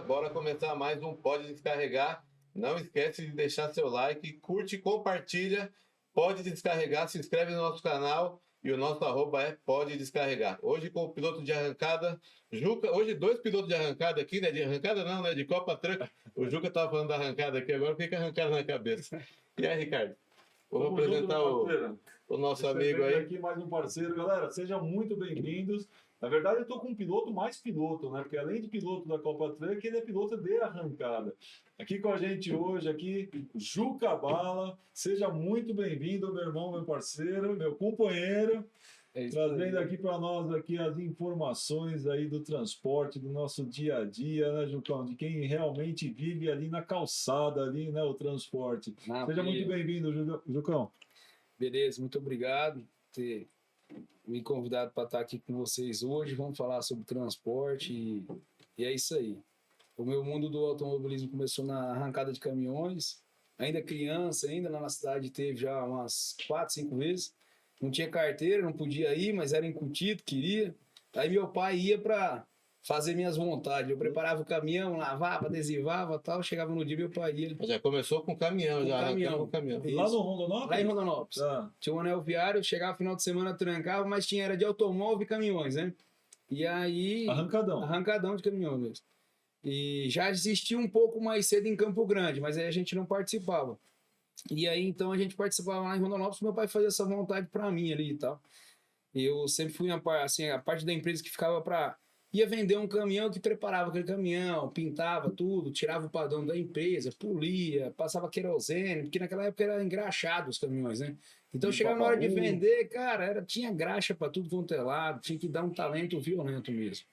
bora começar mais um Pode Descarregar. Não esquece de deixar seu like, curte, compartilha, pode descarregar, se inscreve no nosso canal e o nosso arroba é Pode Descarregar. Hoje com o piloto de arrancada, Juca, hoje 2 pilotos de arrancada aqui, né? De arrancada não, né? De Copa Truck. O Juca tava falando da arrancada aqui, agora fica arrancada na cabeça. E aí, Ricardo? Vamos apresentar o nosso amigo aí. Aqui mais um parceiro, galera, sejam muito bem-vindos. Na verdade, eu estou com um piloto mais piloto, né? Porque além de piloto da Copa Truck, ele é piloto de arrancada. Aqui com a gente hoje, aqui, Juca Bala. Seja muito bem-vindo, meu irmão, meu parceiro, meu companheiro. Trazendo aqui para nós aqui as informações aí do transporte, do nosso dia a dia, né, Jucão? De quem realmente vive ali na calçada, ali, né, o transporte. Seja muito bem-vindo, Jucão. Beleza, muito obrigado por ter me convidado para estar aqui com vocês hoje. Vamos falar sobre transporte e é isso aí. O meu mundo do automobilismo começou na arrancada de caminhões. Ainda criança, ainda na cidade teve já umas 4, 5 vezes. Não tinha carteira, não podia ir, mas era incutido, queria. Aí meu pai ia para fazer minhas vontades. Eu preparava o caminhão, lavava, adesivava e tal. Chegava no dia, meu pai ia. Já começou com caminhão, já caminhão. Com caminhão. Lá no Rondonópolis? Lá em Rondonópolis. Tinha um anel viário, chegava no final de semana, trancava, mas era de automóvel e caminhões, né? E aí... Arrancadão de caminhão mesmo. E já existia um pouco mais cedo em Campo Grande, mas aí a gente não participava. E aí, então, a gente participava lá em Rondonópolis, meu pai fazia essa vontade para mim ali e tal. Eu sempre fui assim, a parte da empresa que ficava para... Ia vender um caminhão que preparava aquele caminhão, pintava tudo, tirava o padrão da empresa, polia, passava querosene, porque naquela época era engraxado os caminhões, né? Então chegava na hora de vender, cara, tinha graxa para tudo quanto é lado, tinha que dar um talento violento mesmo.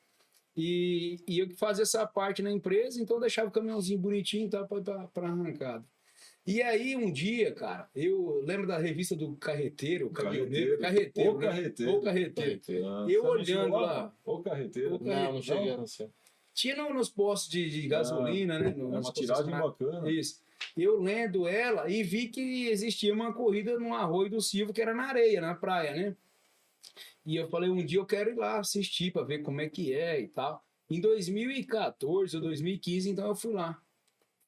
E eu que fazia essa parte na empresa, então eu deixava o caminhãozinho bonitinho e tal para arrancada. E aí, um dia, cara, eu lembro da revista do Carreteiro. Eu olhando lá. O Carreteiro. Não cheguei a não ser. Tinha nos postos de gasolina, né? Uma tiragem bacana. Isso. Eu lendo ela e vi que existia uma corrida no Arroio do Silva, que era na areia, na praia, né? E eu falei, um dia eu quero ir lá assistir para ver como é que é e tal. Em 2014 ou 2015, então eu fui lá.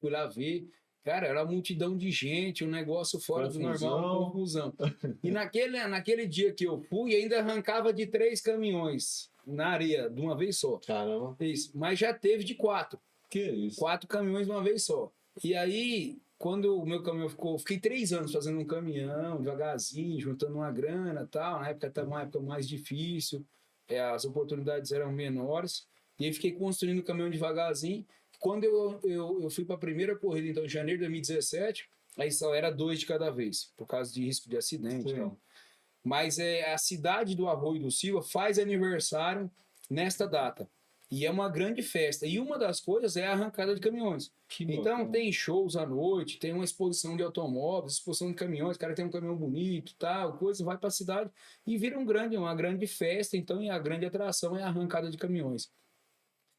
Fui lá ver. Cara, era uma multidão de gente, um negócio fora do normal, confusão. E naquele dia que eu fui, ainda arrancava de 3 caminhões na areia, de uma vez só. Caramba. Isso. Mas já teve de 4. Que isso? 4 caminhões de uma vez só. E aí, quando o meu caminhão fiquei 3 anos fazendo um caminhão, devagarzinho, juntando uma grana e tal. Na época estava uma época mais difícil, as oportunidades eram menores. E aí fiquei construindo o caminhão devagarzinho. Quando eu fui para a primeira corrida, então, em janeiro de 2017, aí só era 2 de cada vez, por causa de risco de acidente. Então. Mas a cidade do Arroio do Silva faz aniversário nesta data. E é uma grande festa. E uma das coisas é a arrancada de caminhões. Então, tem shows à noite, tem uma exposição de automóveis, exposição de caminhões, o cara tem um caminhão bonito, tal, coisa, vai para a cidade e vira uma grande festa. Então, e a grande atração é a arrancada de caminhões.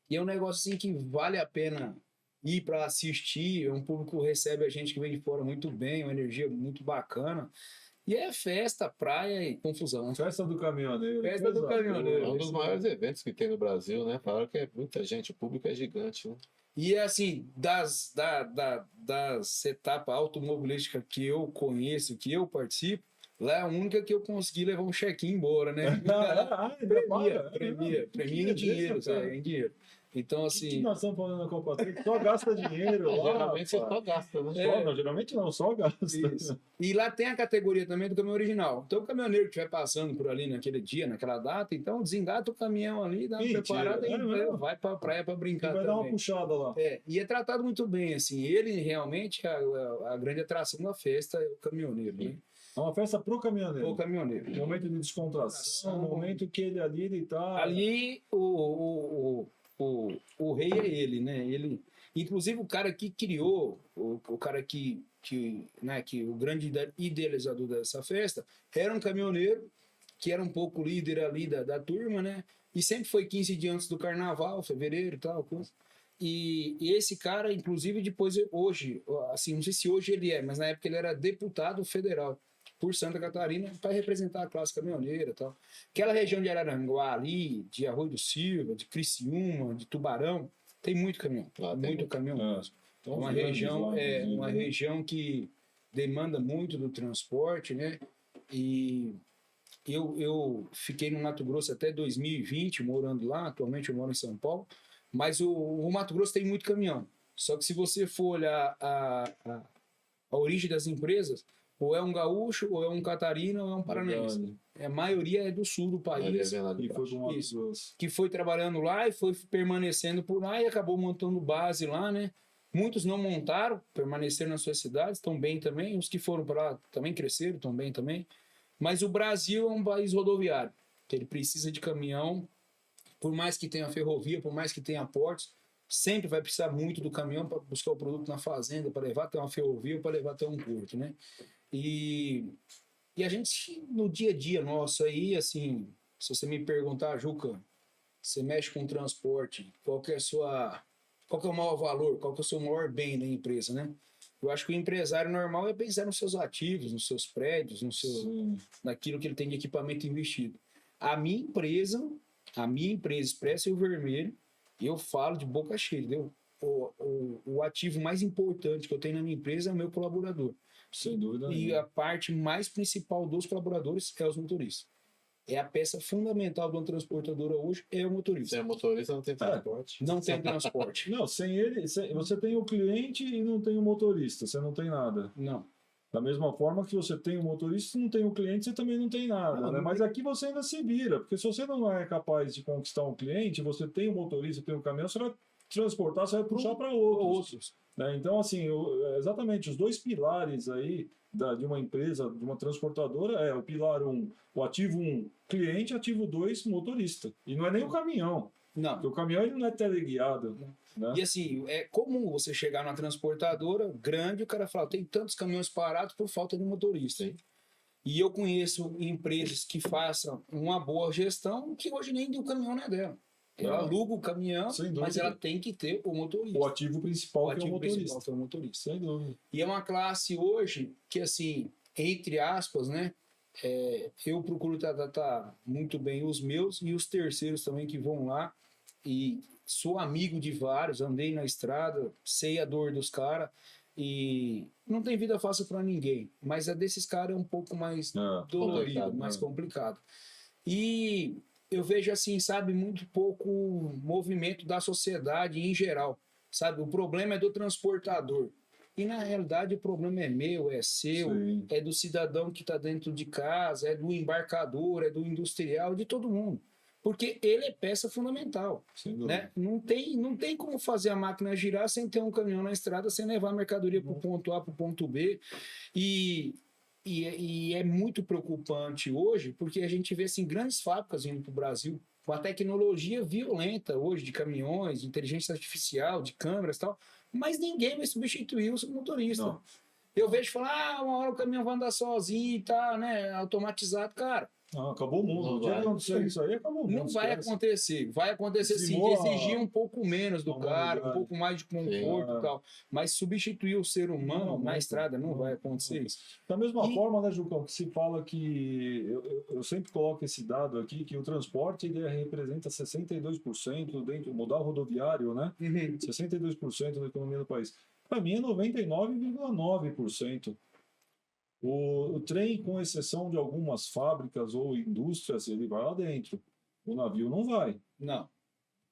E é um negócio assim que vale a pena ir para assistir. É um público que recebe a gente que vem de fora muito bem, uma energia muito bacana. E é festa, praia e confusão. Festa do caminhoneiro. Festa do caminhoneiro. É um dos maiores eventos que tem no Brasil, né? Falaram que é muita gente, o público é gigante, né? E assim, das etapas automobilísticas que eu conheço, que eu participo, lá é a única que eu consegui levar um check-in embora, né? Premia em dinheiro, sabe? Em dinheiro. Então, assim... que nós estamos falando na Copa Truck? Só gasta dinheiro. Geralmente você só gasta, né? Não, geralmente não, só gasta. Isso. E lá tem a categoria também do caminhão original. Então, o caminhoneiro que estiver passando por ali naquele dia, naquela data, então desengata o caminhão ali, dá uma preparada e vai para a praia para brincar também. Vai dar uma puxada lá. E é tratado muito bem, assim. Ele realmente, a grande atração da festa é o caminhoneiro, né? É uma festa pro caminhoneiro. Pro caminhoneiro. Momento de descontração, momento que ele tá... Ali, o rei é ele, né? Ele, inclusive, o cara que criou, o cara que o grande idealizador dessa festa, era um caminhoneiro, que era um pouco líder ali da turma, né? E sempre foi 15 dias antes do carnaval, fevereiro e tal, coisa. E esse cara, inclusive, depois, hoje, assim, não sei se hoje ele mas na época ele era deputado federal por Santa Catarina para representar a classe caminhoneira e tal. Aquela região de Araranguá ali, de Arroio do Silva, de Criciúma, de Tubarão, Tem muito caminhão, Lá tem muito caminhão. Então, Uma os grandes região, lá, inclusive, uma né? região que demanda muito do transporte, né? E eu fiquei no Mato Grosso até 2020, morando lá. Atualmente eu moro em São Paulo. Mas o Mato Grosso tem muito caminhão. Só que se você for olhar a origem das empresas, ou é um gaúcho, ou é um catarino, ou é um paranaense. Verdade. A maioria é do sul do país, E foi para o Mato Isso. Grosso. que foi trabalhando lá e foi permanecendo por lá e acabou montando base lá, né? Muitos não montaram, permaneceram nas suas cidades, estão bem também. Os que foram para lá também cresceram, estão bem também. Mas o Brasil é um país rodoviário, que ele precisa de caminhão, por mais que tenha ferrovia, por mais que tenha portos, sempre vai precisar muito do caminhão para buscar o produto na fazenda, para levar até uma ferrovia ou para levar até um porto, né? E a gente, no dia a dia nosso aí, assim, se você me perguntar, Juca, você mexe com transporte, qual que é o maior valor, qual que é o seu maior bem da empresa, né? Eu acho que o empresário normal é pensar nos seus ativos, nos seus prédios, naquilo que ele tem de equipamento investido. A minha empresa Expresso Rio Vermelho, eu falo de boca cheia, entendeu? O ativo mais importante que eu tenho na minha empresa é o meu colaborador. Sem dúvida E nenhuma. a parte mais principal dos colaboradores é os motoristas. É a peça fundamental de uma transportadora hoje, é o motorista. Se é motorista, não tem transporte. Não tem transporte. Não, sem ele, você tem o cliente e não tem o motorista, você não tem nada. Não. Da mesma forma que você tem o motorista e não tem o cliente, você também não tem nada, Não, né? não Mas tem. aqui você ainda se vira, porque se você não é capaz de conquistar um cliente, você tem o motorista, tem o caminhão, você vai transportar, você vai puxar para outros. Né? Então, assim, exatamente, os dois pilares aí de uma empresa, de uma transportadora, é o pilar 1, o ativo 1, cliente, ativo 2, motorista. E não é nem o caminhão, Não. porque o caminhão ele não é teleguiado. Né? E assim, é comum você chegar numa transportadora grande e o cara fala, tem tantos caminhões parados por falta de motorista. Hein? E eu conheço empresas que façam uma boa gestão que hoje nem o caminhão não é dela. Ela aluga o caminhão, mas ela tem que ter o motorista. O ativo principal que é o motorista. Principal, que é o motorista. Sem dúvida. E é uma classe hoje que, assim, entre aspas, né? Eu procuro tratar muito bem os meus e os terceiros também que vão lá. E sou amigo de vários, andei na estrada, sei a dor dos caras. E não tem vida fácil para ninguém. Mas a desses caras é um pouco mais dolorido, mais complicado. E eu vejo assim, sabe, muito pouco movimento da sociedade em geral, sabe? O problema é do transportador. E na realidade o problema é meu, é seu, Sim. é do cidadão que está dentro de casa, é do embarcador, é do industrial, de todo mundo. Porque ele é peça fundamental. Né? Não tem como fazer a máquina girar sem ter um caminhão na estrada, sem levar a mercadoria para o ponto A, para o ponto B. E é muito preocupante hoje, porque a gente vê assim, grandes fábricas vindo para o Brasil, com a tecnologia violenta hoje de caminhões, de inteligência artificial, de câmeras e tal, mas ninguém vai substituir o motorista. Não. Eu vejo falar, uma hora o caminhão vai andar sozinho e tá, né, automatizado, cara. Não, acabou o mundo. O dia que acontecer isso aí, acabou o mundo. Não vai acontecer. Vai acontecer sim, de exigir um pouco menos do cara, um pouco mais de conforto e tal. Mas substituir o ser humano na estrada não vai acontecer isso. Da mesma forma, né, Jucão, que se fala que... Eu sempre coloco esse dado aqui, que o transporte ele representa 62% dentro do modal rodoviário, né? 62% da economia do país. Para mim é 99,9%. O trem, com exceção de algumas fábricas ou indústrias, ele vai lá dentro. O navio não vai. Não.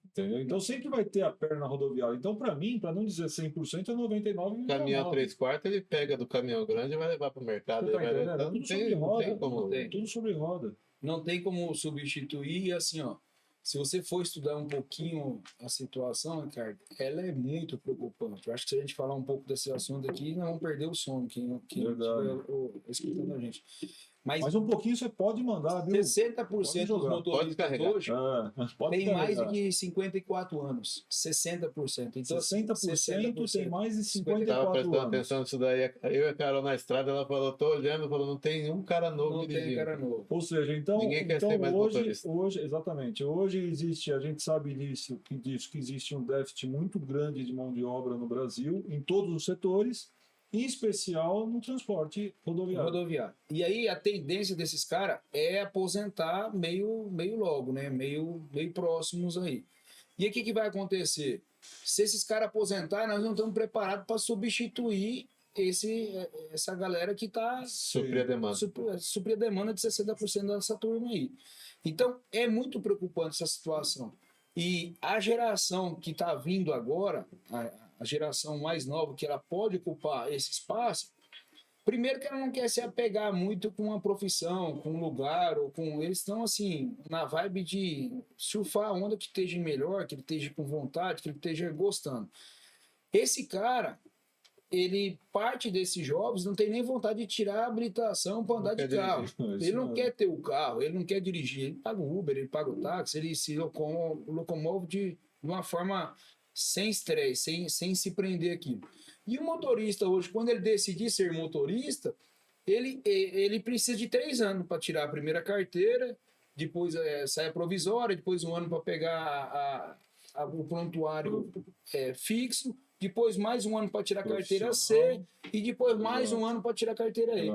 Entendeu? Então sempre vai ter a perna rodoviária. Então, para mim, para não dizer 100%, é 99,9%. Caminhão 3/4, ele pega do caminhão grande e vai levar para o mercado. Você tá ele vai entendendo? levar, Tudo sobre roda. Tudo sobre roda. Não tem como substituir. E assim, ó, se você for estudar um pouquinho a situação, Ricardo, ela é muito preocupante. Eu acho que se a gente falar um pouco desse assunto aqui, nós vamos perder o sono, quem estiver escutando a gente. Mas um pouquinho você pode mandar, viu? 60% dos motoristas hoje tem mais de 54 anos. 60%. Então, 60% tem mais de 54 Estava prestando anos. atenção nisso daí. Eu e a Carol na estrada, ela falou, tô olhando, falou, não tem um cara novo não dirigindo. tem cara novo. Ou seja, então Ninguém quer ser mais motorista. hoje, exatamente, hoje existe, a gente sabe disso, que existe um déficit muito grande de mão de obra no Brasil, em todos os setores, em especial no transporte rodoviário. E aí a tendência desses caras é aposentar meio logo, né? Meio próximos aí. E aí o que vai acontecer? Se esses caras aposentarem, nós não estamos preparados para substituir essa galera que está Suprir a demanda. suprir a demanda de 60% dessa turma aí. Então, é muito preocupante essa situação. E a geração que está vindo agora, a geração mais nova, que ela pode ocupar esse espaço, primeiro que ela não quer se apegar muito com uma profissão, com um lugar, ou com... Eles estão, assim, na vibe de surfar a onda que esteja melhor, que ele esteja com vontade, que ele esteja gostando. Esse cara, ele, parte desses jovens, não tem nem vontade de tirar a habilitação para andar de carro. Ele não quer ter o carro, ele não quer dirigir. Ele paga o Uber, ele paga o táxi, ele se locomove de uma forma sem estresse, sem se prender aqui. E o motorista hoje, quando ele decidir ser motorista, ele precisa de 3 anos para tirar a primeira carteira, depois sai a provisória, depois 1 ano para pegar o prontuário fixo, depois mais 1 ano para tirar a carteira C e depois mais 1 ano para tirar a carteira E.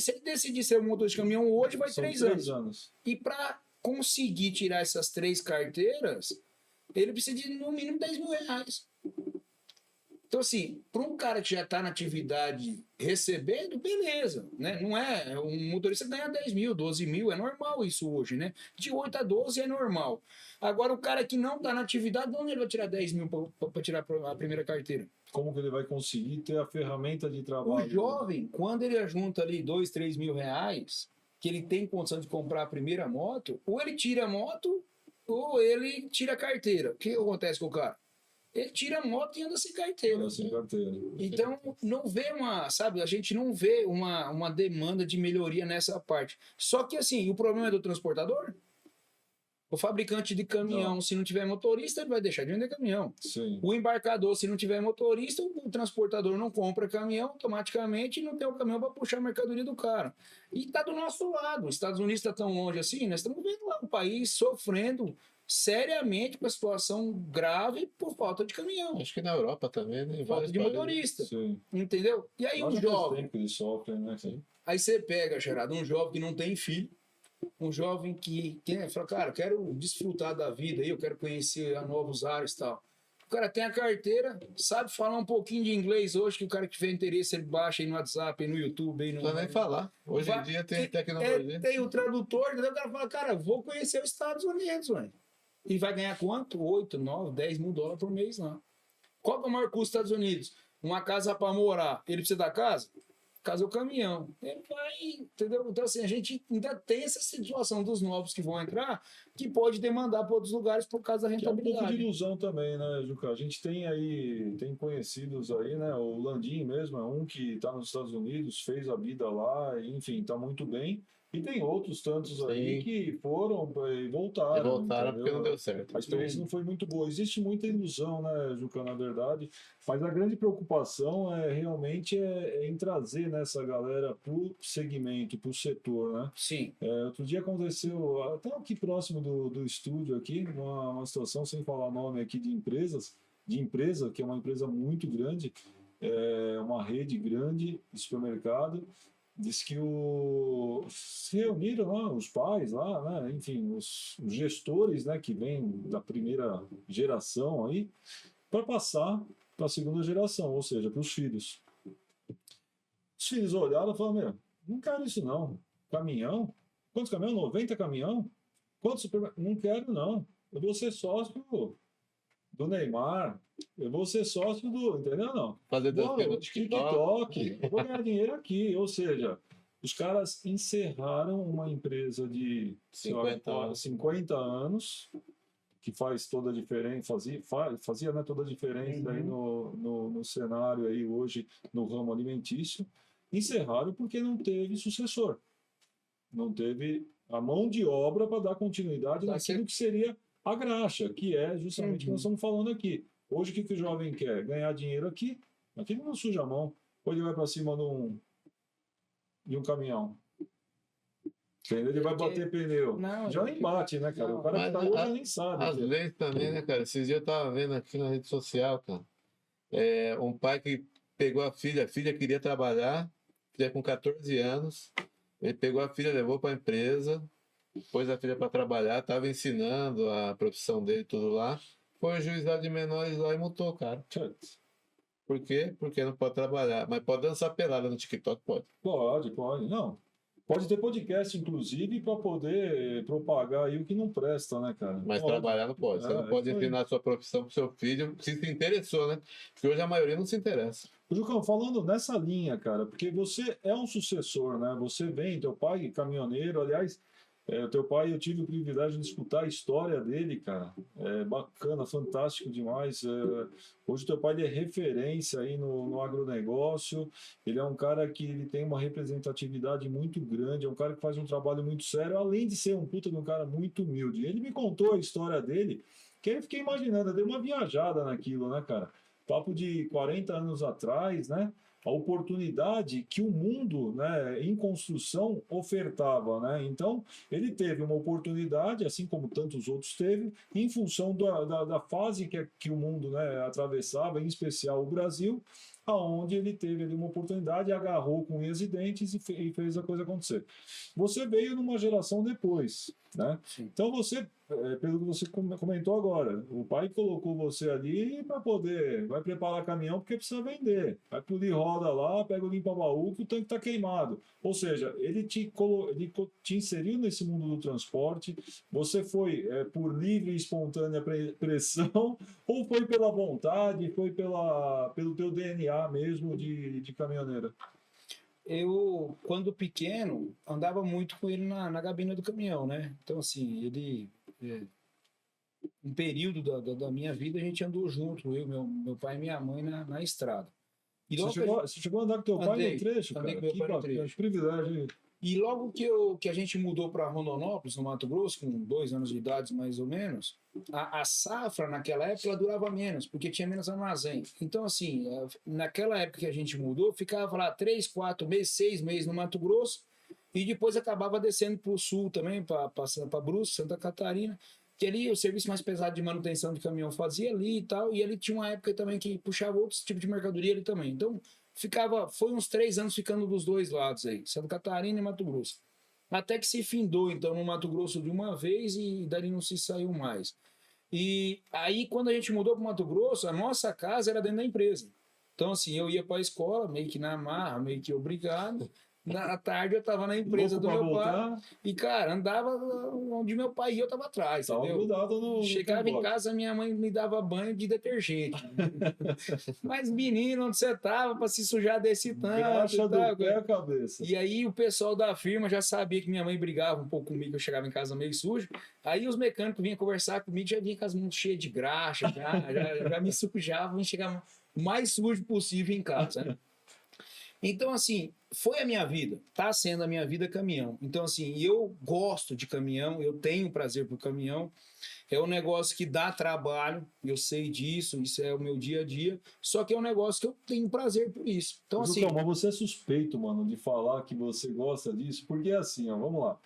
Se ele decidir ser motorista de caminhão hoje, vai 3 anos. E para conseguir tirar essas 3 carteiras, ele precisa de no mínimo 10 mil reais. Então, assim, para um cara que já está na atividade recebendo, beleza, né? Não é um motorista ganha 10 mil, 12 mil, é normal isso hoje, né? De 8 a 12 é normal. Agora, o cara que não está na atividade, de onde ele vai tirar 10 mil para tirar a primeira carteira? Como que ele vai conseguir ter a ferramenta de trabalho? O jovem, quando ele junta ali 2, 3 mil reais, que ele tem condição de comprar a primeira moto, ou ele tira a moto, ou ele tira a carteira. O que acontece com o cara? Ele tira a moto e anda sem carteira. Então, não vê a gente não vê uma demanda de melhoria nessa parte. Só que, assim, o problema é do transportador. O fabricante de caminhão, se não tiver motorista, ele vai deixar de vender caminhão. Sim. O embarcador, se não tiver motorista, o transportador não compra caminhão automaticamente e não tem o caminhão para puxar a mercadoria do cara. E está do nosso lado. Os Estados Unidos está tão longe assim, nós estamos vendo lá o país sofrendo seriamente com a situação grave por falta de caminhão. Acho que na Europa também, né? Falta de motorista. Entendeu? E aí um jovem... Aí você pega, Gerardo, um jovem que não tem filho, um jovem que fala, cara, eu quero desfrutar da vida aí, eu quero conhecer novos ares e tal. O cara tem a carteira, sabe falar um pouquinho de inglês hoje, que o cara que tiver interesse, ele baixa aí no WhatsApp, aí no YouTube. Aí no... Não precisa nem falar. Hoje em dia tem tecnologia. Tem o tradutor, entendeu? O cara fala, cara, vou conhecer os Estados Unidos, velho. E vai ganhar quanto? 8, 9, 10 mil dólares por mês lá. Qual que é o maior custo dos Estados Unidos? Uma casa para morar. Ele precisa da casa? Casa é o caminhão. Ele vai, entendeu? Então, assim, a gente ainda tem essa situação dos novos que vão entrar, que pode demandar para outros lugares por causa da rentabilidade. Que é um pouco de ilusão também, né, Juca? A gente tem conhecidos aí, né? O Landim mesmo é um que está nos Estados Unidos, fez a vida lá, enfim, está muito bem. E tem outros tantos aí que foram e voltaram. E voltaram porque não deu certo. A experiência não foi muito boa. Existe muita ilusão, né, Juca, na verdade. Mas a grande preocupação é realmente em trazer essa galera para o segmento, para o setor, né? Sim. Outro dia aconteceu, até aqui próximo do estúdio, aqui, uma situação, sem falar nome aqui de empresa, que é uma empresa muito grande, uma rede grande de supermercado. Diz que se reuniram lá, os pais lá, né, enfim, os gestores, né, que vêm da primeira geração aí, para passar para a segunda geração, ou seja, para os filhos. Os filhos olharam e falaram, meu, não quero isso não. Caminhão? Quantos caminhões? 90 caminhão? Quantos supermercados? Não quero não. Eu vou ser sócio do Neymar, eu vou ser sócio entendeu? Não. Fazer do TikTok. Eu vou ganhar dinheiro aqui. Ou seja, os caras encerraram uma empresa de 50 anos, que faz toda a diferença, fazia né, toda a diferença aí no cenário aí hoje, no ramo alimentício. Encerraram porque não teve sucessor. Não teve a mão de obra para dar continuidade naquilo que seria a graxa, que é justamente o que nós estamos falando aqui. Hoje, o que o jovem quer? Ganhar dinheiro aqui ele não suja a mão. Ou ele vai para cima de um caminhão. Ele vai bater pneu. Já nem bate, né, cara? O cara que tá hoje nem sabe. Às vezes também, né, cara? Esses dias eu tava vendo aqui na rede social, cara. Um pai que pegou a filha queria trabalhar, filha com 14 anos. Ele pegou a filha, levou para a empresa. pôs a filha para trabalhar, estava ensinando a profissão dele, tudo lá. Foi o juizado de menores lá e multou o cara. Putz. Por quê? Porque não pode trabalhar. Mas pode dançar pelada no TikTok, pode. Pode. Não. Pode ter podcast, inclusive, para poder propagar aí o que não presta, né, cara? Mas Pode. trabalhar não pode. Você não É pode isso aí. ensinar a sua profissão pro seu filho, se interessou, né? Porque hoje a maioria não se interessa. Jucão, falando nessa linha, cara, porque você é um sucessor, né? Você vem, teu pai caminhoneiro, aliás, teu pai, eu tive o privilégio de escutar a história dele, cara. É bacana, fantástico demais. Hoje teu pai ele é referência aí no agronegócio. Ele é um cara que ele tem uma representatividade muito grande, é um cara que faz um trabalho muito sério, além de ser um puta de um cara muito humilde. Ele me contou a história dele, que eu fiquei imaginando, eu dei uma viajada naquilo, né, cara? Papo de 40 anos atrás, né? A oportunidade que o mundo, né, em construção ofertava, né? Então, ele teve uma oportunidade, assim como tantos outros teve, em função da fase que o mundo, né, atravessava, em especial o Brasil, aonde ele teve ali uma oportunidade, agarrou com unhas e dentes e fez a coisa acontecer. Você veio numa geração depois, né? Sim. Então você, pelo que você comentou agora, o pai colocou você ali para poder, vai preparar caminhão porque precisa vender, vai polir roda lá, pega o limpa-baú que o tanque está queimado. Ou seja, ele te inseriu nesse mundo do transporte, você foi por livre e espontânea pressão, ou foi pela vontade, foi pelo teu DNA mesmo de caminhoneira? Eu, quando pequeno, andava muito com ele na gabina do caminhão, né? Então, assim, ele... um período da minha vida, a gente andou junto, eu, meu pai e minha mãe na estrada. E logo Você chegou a andar com teu pai no trecho, andei cara? com meu Que pai no bacana, trecho. que privilégio. E logo que a gente mudou para Rondonópolis, no Mato Grosso, com 2 anos de idade mais ou menos, a safra naquela época ela durava menos, porque tinha menos armazém. Então, assim, naquela época que a gente mudou, ficava lá 3, 4 meses, 6 meses no Mato Grosso, e depois acabava descendo para o sul também, passando para Brusque, Santa Catarina, que ali o serviço mais pesado de manutenção de caminhão fazia ali e tal, e ali tinha uma época também que puxava outros tipos de mercadoria ali também. Então, foi uns 3 anos ficando dos dois lados aí, Santa Catarina e Mato Grosso. Até que se findou, então, no Mato Grosso de uma vez e dali não se saiu mais. E aí, quando a gente mudou para o Mato Grosso, a nossa casa era dentro da empresa. Então, assim, eu ia para a escola, meio que na marra, meio que obrigado. Na tarde eu estava na empresa Louco do pra meu pai. voltar, E, cara, andava onde meu pai ia, eu estava atrás, tava entendeu? grudado no Chegava em transporte. casa, minha mãe me dava banho de detergente. Mas, menino, onde você tava para se sujar desse tanto Graxa e tal? do pé à cabeça. E aí o pessoal da firma já sabia que minha mãe brigava um pouco comigo, eu chegava em casa meio sujo. Aí os mecânicos vinham conversar comigo, já vinham com as mãos cheias de graxa, já me sujavam e chegava o mais sujo possível em casa, né? Então, assim, foi a minha vida, tá sendo a minha vida caminhão. Então, assim, eu gosto de caminhão, eu tenho prazer por caminhão. É um negócio que dá trabalho, eu sei disso, isso é o meu dia a dia. Só que é um negócio que eu tenho prazer por isso. Então, assim. Jucão, mas você é suspeito, mano, de falar que você gosta disso, porque assim, ó, vamos lá.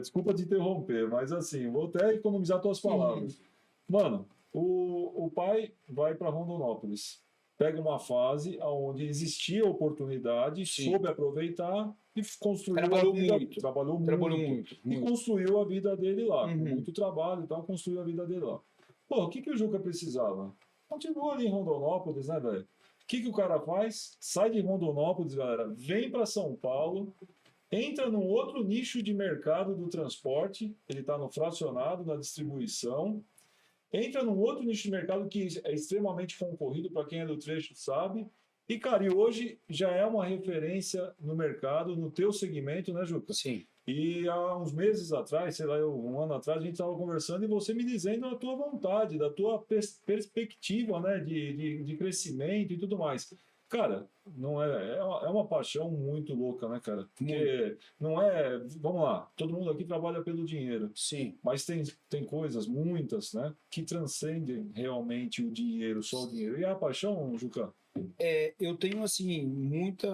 Desculpa te interromper, mas assim, vou até economizar tuas palavras. Mano, o pai vai para Rondonópolis, pega uma fase onde existia oportunidade, Sim. soube aproveitar e construiu Trabalhou a vida. muito. Trabalhou muito. E construiu a vida dele lá, com Uhum. muito trabalho e tal, construiu a vida dele lá. Pô, o que o Juca precisava? Continua ali em Rondonópolis, né, velho? O que o cara faz? Sai de Rondonópolis, galera, vem para São Paulo, entra num outro nicho de mercado do transporte, ele está no fracionado, na distribuição, entra num outro nicho de mercado que é extremamente concorrido, para quem é do trecho sabe, e, cara, e hoje já é uma referência no mercado, no teu segmento, né, Juca? Sim. E há uns meses atrás, sei lá, um ano atrás, a gente estava conversando e você me dizendo da tua vontade, da tua perspectiva, né, de crescimento e tudo mais. Cara, não é uma paixão muito louca, né, cara? Porque não é, vamos lá, todo mundo aqui trabalha pelo dinheiro. Sim. Mas tem coisas, muitas, né, que transcendem realmente o dinheiro, só o dinheiro. E a paixão, Juca? Eu tenho, assim, muito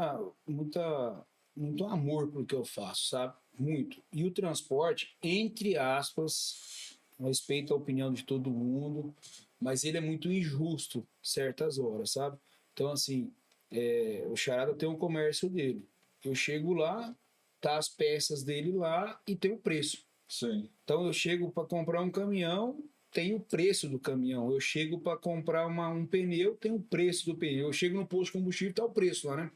amor pelo que eu faço, sabe? Muito. E o transporte, entre aspas, respeito a opinião de todo mundo, mas ele é muito injusto certas horas, sabe? Então, assim, o Charada tem um comércio dele. Eu chego lá, tá as peças dele lá e tem o preço. Sim. Então eu chego para comprar um caminhão, tem o preço do caminhão. Eu chego para comprar um pneu, tem o preço do pneu. Eu chego no posto de combustível, tá o preço lá, né?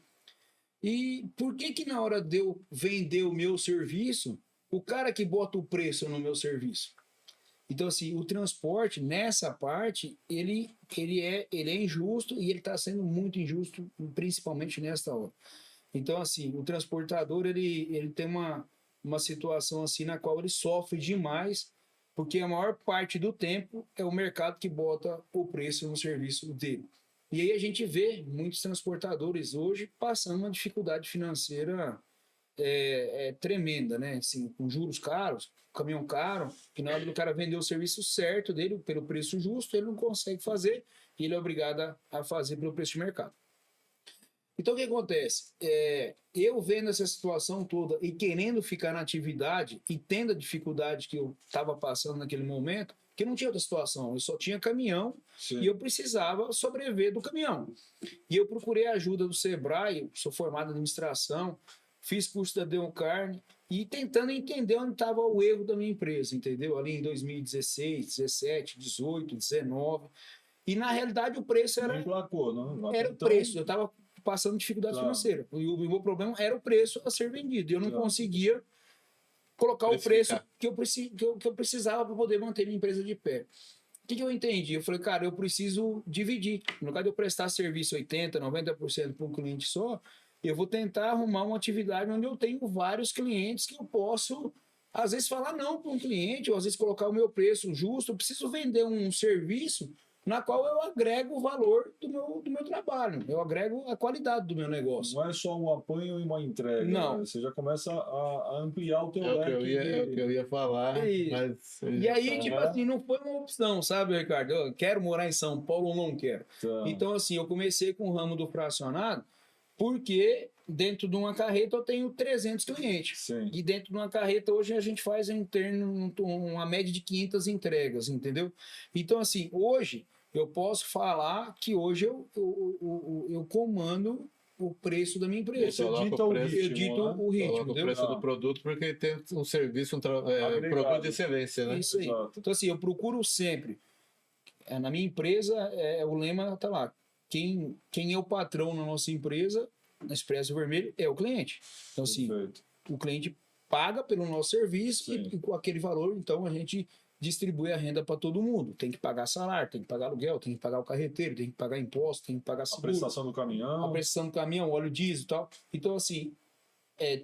E por que que na hora de eu vender o meu serviço, o cara que bota o preço no meu serviço? Então, assim, o transporte, nessa parte, ele é injusto e ele está sendo muito injusto, principalmente nesta hora. Então, assim, o transportador, ele tem uma situação assim na qual ele sofre demais, porque a maior parte do tempo é o mercado que bota o preço no serviço dele. E aí a gente vê muitos transportadores hoje passando uma dificuldade financeira tremenda, né? Assim, com juros caros, caminhão caro, que na hora do cara vender o serviço certo dele, pelo preço justo, ele não consegue fazer e ele é obrigado a fazer pelo preço de mercado. Então, o que acontece? Eu vendo essa situação toda e querendo ficar na atividade e tendo a dificuldade que eu estava passando naquele momento, que não tinha outra situação, eu só tinha caminhão. Sim. E eu precisava sobreviver do caminhão. E eu procurei a ajuda do Sebrae, sou formado em administração, fiz curso da Deoncarne e tentando entender onde estava o erro da minha empresa, entendeu? Ali em 2016, 17, 18, 19. E na realidade o preço era... Não emplacou, não? Era o preço, eu estava passando dificuldade financeira. E o meu problema era o preço a ser vendido. Eu não conseguia colocar o preço que eu precisava para poder manter minha empresa de pé. O que eu entendi? Eu falei, cara, eu preciso dividir. No caso de eu prestar serviço 80%, 90% para um cliente só, eu vou tentar arrumar uma atividade onde eu tenho vários clientes que eu posso, às vezes, falar não para um cliente, ou às vezes colocar o meu preço justo. Eu preciso vender um serviço na qual eu agrego o valor do meu trabalho, eu agrego a qualidade do meu negócio. Não é só um apanho e uma entrega. Não. Né? Você já começa a ampliar o teu leque. É o que eu ia falar. Mas e aí, tipo assim, não foi uma opção, sabe, Ricardo? Eu quero morar em São Paulo ou não quero. Tá. Então, assim, eu comecei com o ramo do fracionado, porque dentro de uma carreta eu tenho 300 clientes. Sim. E dentro de uma carreta hoje a gente faz uma média de 500 entregas, entendeu? Então, assim, hoje eu posso falar que hoje eu comando o preço da minha empresa. Você dita o ritmo. Eu dito o ritmo. O preço do produto, porque ele tem um serviço, produto de excelência, né? Isso aí. Exato. Então, assim, eu procuro sempre. Na minha empresa, o lema está lá. Quem é o patrão na nossa empresa, na Expresso Vermelho, é o cliente. Então, assim, o cliente paga pelo nosso serviço e com aquele valor, então, a gente distribui a renda para todo mundo. Tem que pagar salário, tem que pagar aluguel, tem que pagar o carreteiro, tem que pagar imposto, tem que pagar seguro. A prestação do caminhão. A prestação do caminhão, óleo diesel e tal. Então, assim,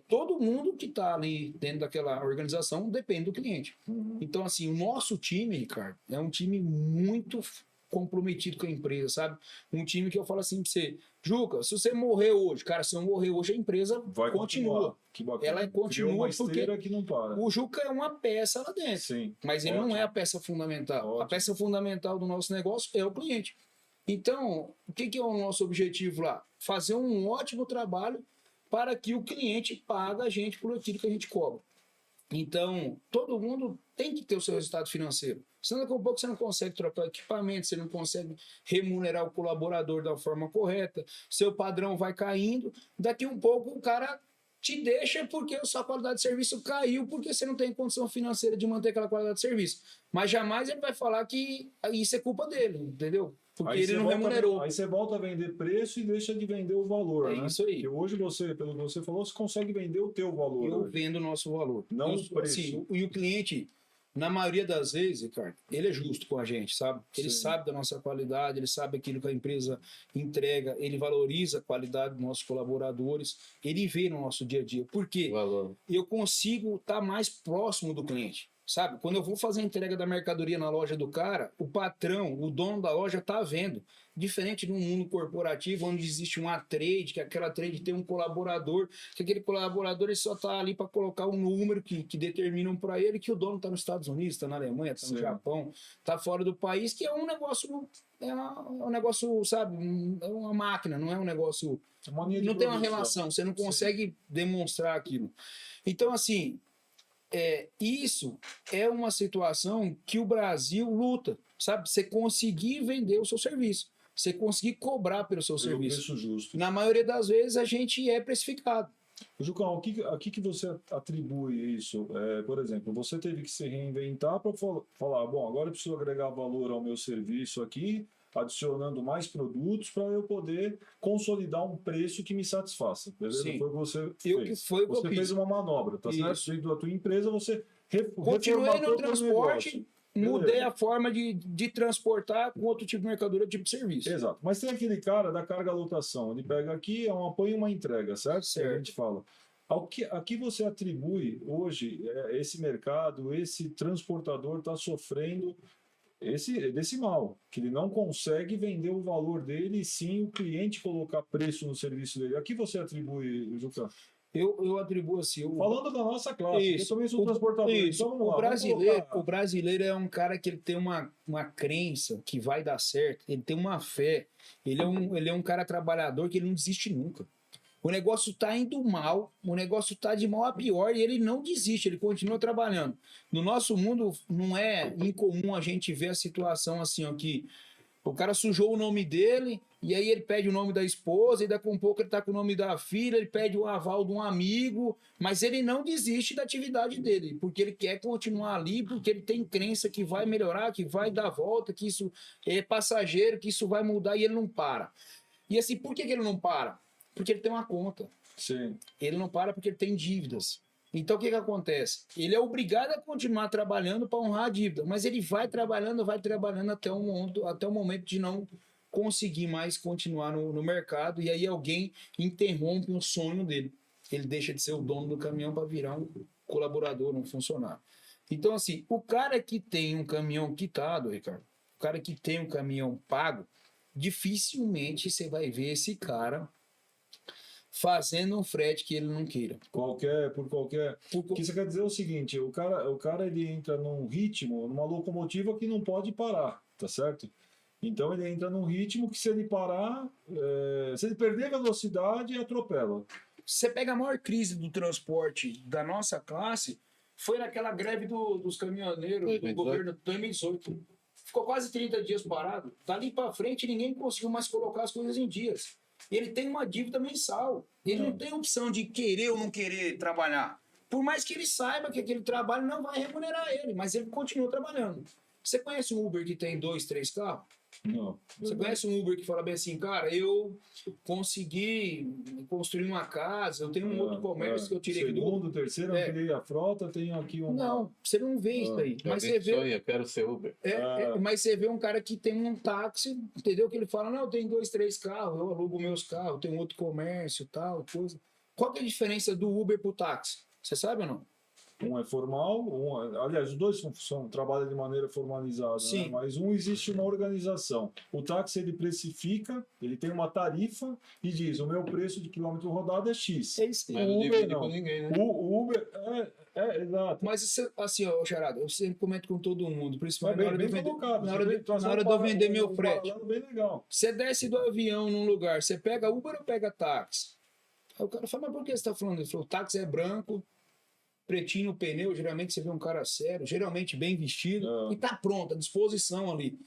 todo mundo que está ali dentro daquela organização depende do cliente. Uhum. Então, assim, o nosso time, Ricardo, é um time muito comprometido com a empresa, sabe? Um time que eu falo assim pra você, Juca, se você morrer hoje, cara, se eu morrer hoje, a empresa vai continua. Que bacana. Ela continua porque que não para. O Juca é uma peça lá dentro. Sim. Mas ele não é a peça fundamental. Ótimo. A peça fundamental do nosso negócio é o cliente. Então, o que é o nosso objetivo lá? Fazer um ótimo trabalho para que o cliente pague a gente por aquilo que a gente cobra. Então, todo mundo tem que ter o seu resultado financeiro. Senão, daqui a pouco você não consegue trocar equipamento, você não consegue remunerar o colaborador da forma correta, seu padrão vai caindo, daqui um pouco o cara te deixa porque a sua qualidade de serviço caiu, porque você não tem condição financeira de manter aquela qualidade de serviço. Mas jamais ele vai falar que isso é culpa dele, entendeu? Porque aí ele não remunerou. Aí você volta a vender preço e deixa de vender o valor, né? Isso aí. Porque hoje você, pelo que você falou, você consegue vender o teu valor. Eu vendo o nosso valor. Não o preço. Assim, e o cliente, na maioria das vezes, Ricardo, ele é justo com a gente, sabe? Ele sabe da nossa qualidade, ele sabe aquilo que a empresa entrega, ele valoriza a qualidade dos nossos colaboradores, ele vê no nosso dia a dia. Por quê? Eu consigo estar mais próximo do cliente. Sabe, quando eu vou fazer a entrega da mercadoria na loja do cara, o patrão, o dono da loja tá vendo. Diferente de um mundo corporativo, onde existe uma trade, que aquela trade tem um colaborador, que aquele colaborador ele só tá ali para colocar um número que determinam para ele, que o dono tá nos Estados Unidos, tá na Alemanha, tá no Japão, tá fora do país, que é um negócio, sabe, é uma máquina, não é um negócio... Não tem uma relação, você não consegue demonstrar aquilo. Então, assim... isso é uma situação que o Brasil luta, sabe? Você conseguir vender o seu serviço, você conseguir cobrar pelo seu serviço. Preço justo. Na maioria das vezes a gente é precificado. Jucão, a que você atribui isso? Por exemplo, você teve que se reinventar para falar, bom, agora eu preciso agregar valor ao meu serviço aqui, adicionando mais produtos para eu poder consolidar um preço que me satisfaça, beleza? Sim. Foi o que você Eu que fez. foi o que eu Você fez fiz. uma manobra, tá certo? Isso. Dentro da tua empresa, você Continuei reformatou no o teu transporte, negócio. mudei Beleza. a forma de transportar com outro tipo de mercadoria, tipo de serviço. Exato. Mas tem aquele cara da carga lotação. Ele pega aqui, é um apoio e uma entrega, certo? Que a Certo. gente fala. A que você atribui hoje esse mercado, esse transportador está sofrendo desse mal, que ele não consegue vender o valor dele, e sim o cliente colocar preço no serviço dele. A que você atribui, Juca? Eu atribuo assim. Falando da nossa classe, eu também sou transportador. Isso. Então vamos lá, O vamos brasileiro, colocar- o brasileiro é um cara que ele tem uma crença que vai dar certo, ele tem uma fé, ele é um cara trabalhador que ele não desiste nunca. O negócio está indo mal, o negócio está de mal a pior e ele não desiste, ele continua trabalhando. No nosso mundo não é incomum a gente ver a situação assim, ó, que o cara sujou o nome dele e aí ele pede o nome da esposa e daqui a um pouco ele tá com o nome da filha, ele pede o aval de um amigo, mas ele não desiste da atividade dele, porque ele quer continuar ali, porque ele tem crença que vai melhorar, que vai dar volta, que isso é passageiro, que isso vai mudar e ele não para. E assim, por que ele não para? Porque ele tem uma conta. Sim. Ele não para porque ele tem dívidas. Então o que acontece? Ele é obrigado a continuar trabalhando para honrar a dívida, mas ele vai trabalhando até o momento de não conseguir mais continuar no mercado e aí alguém interrompe o sonho dele. Ele deixa de ser o dono do caminhão para virar um colaborador, um funcionário. Então assim, o cara que tem um caminhão quitado, Ricardo, o cara que tem um caminhão pago, dificilmente você vai ver esse cara fazendo um frete que ele não queira. Por qualquer. O que isso quer dizer é o seguinte: o cara ele entra num ritmo, numa locomotiva que não pode parar, tá certo? Então ele entra num ritmo que se ele parar, se ele perder velocidade, atropela. Você pega a maior crise do transporte da nossa classe, foi naquela greve dos caminhoneiros do 2018. governo de 2018. Ficou quase 30 dias parado. Dali para frente, ninguém conseguiu mais colocar as coisas em dias. Ele tem uma dívida mensal. Ele não tem opção de querer ou não querer trabalhar. Por mais que ele saiba que aquele trabalho não vai remunerar ele, mas ele continua trabalhando. Você conhece um Uber que tem 2, 3 carros? Não. Você conhece um Uber que fala bem assim, cara, eu consegui construir uma casa, eu tenho um outro comércio que eu tirei do... Segundo, terceiro, ampliei a frota, tenho aqui um. Não, você não vê isso aí. Mas você vê... Sonha, quero ser Uber. Mas você vê um cara que tem um táxi, entendeu? Que ele fala, não, eu tenho 2, 3 carros, eu alugo meus carros, eu tenho outro comércio, tal, coisa. Qual que é a diferença do Uber pro táxi? Você sabe ou não? Um é formal, aliás, os dois trabalham de maneira formalizada, Sim. né? Mas existe uma organização. O táxi ele precifica, ele tem uma tarifa e diz: o meu preço de quilômetro rodado é X. É isso Mas aí. não O Uber divide não. com ninguém, né? O Uber exato. Mas isso, assim, ó, Charada, eu sempre comento com todo mundo, principalmente É bem colocado. na hora de eu vender meu frete. Bem legal. Você desce do avião num lugar, você pega Uber ou pega táxi? Aí o cara fala, mas por que você está falando? Ele falou, o táxi é branco, pretinho no pneu, geralmente você vê um cara sério, geralmente bem vestido, e tá pronto, à disposição ali.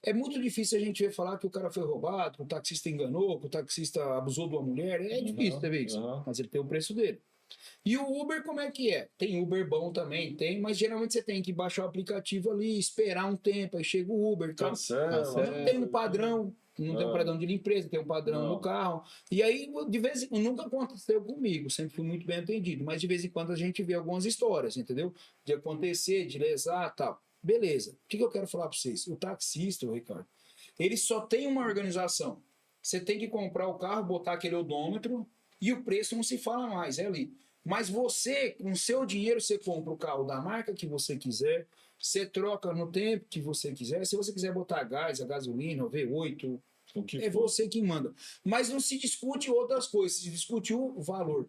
É muito difícil a gente ver falar que o cara foi roubado, que o taxista enganou, que o taxista abusou de uma mulher. É difícil você ver isso. Mas ele tem o preço dele. E o Uber, como é que é? Tem Uber bom também, tem, mas geralmente você tem que baixar o aplicativo ali, esperar um tempo, aí chega o Uber. Tá? Não tem um padrão, não tem um padrão de limpeza, tem um padrão no carro. E aí, de vez em quando, nunca aconteceu comigo, sempre fui muito bem atendido, mas de vez em quando a gente vê algumas histórias, entendeu? De acontecer, de lesar e tal. Beleza. O que eu quero falar para vocês? O taxista, Ricardo, ele só tem uma organização. Você tem que comprar o carro, botar aquele odômetro e o preço não se fala mais, é ali. Mas você, com seu dinheiro, você compra o carro da marca que você quiser, você troca no tempo que você quiser. Se você quiser botar gás, a gasolina, o V8, você que manda. Mas não se discute outras coisas, se discute o valor.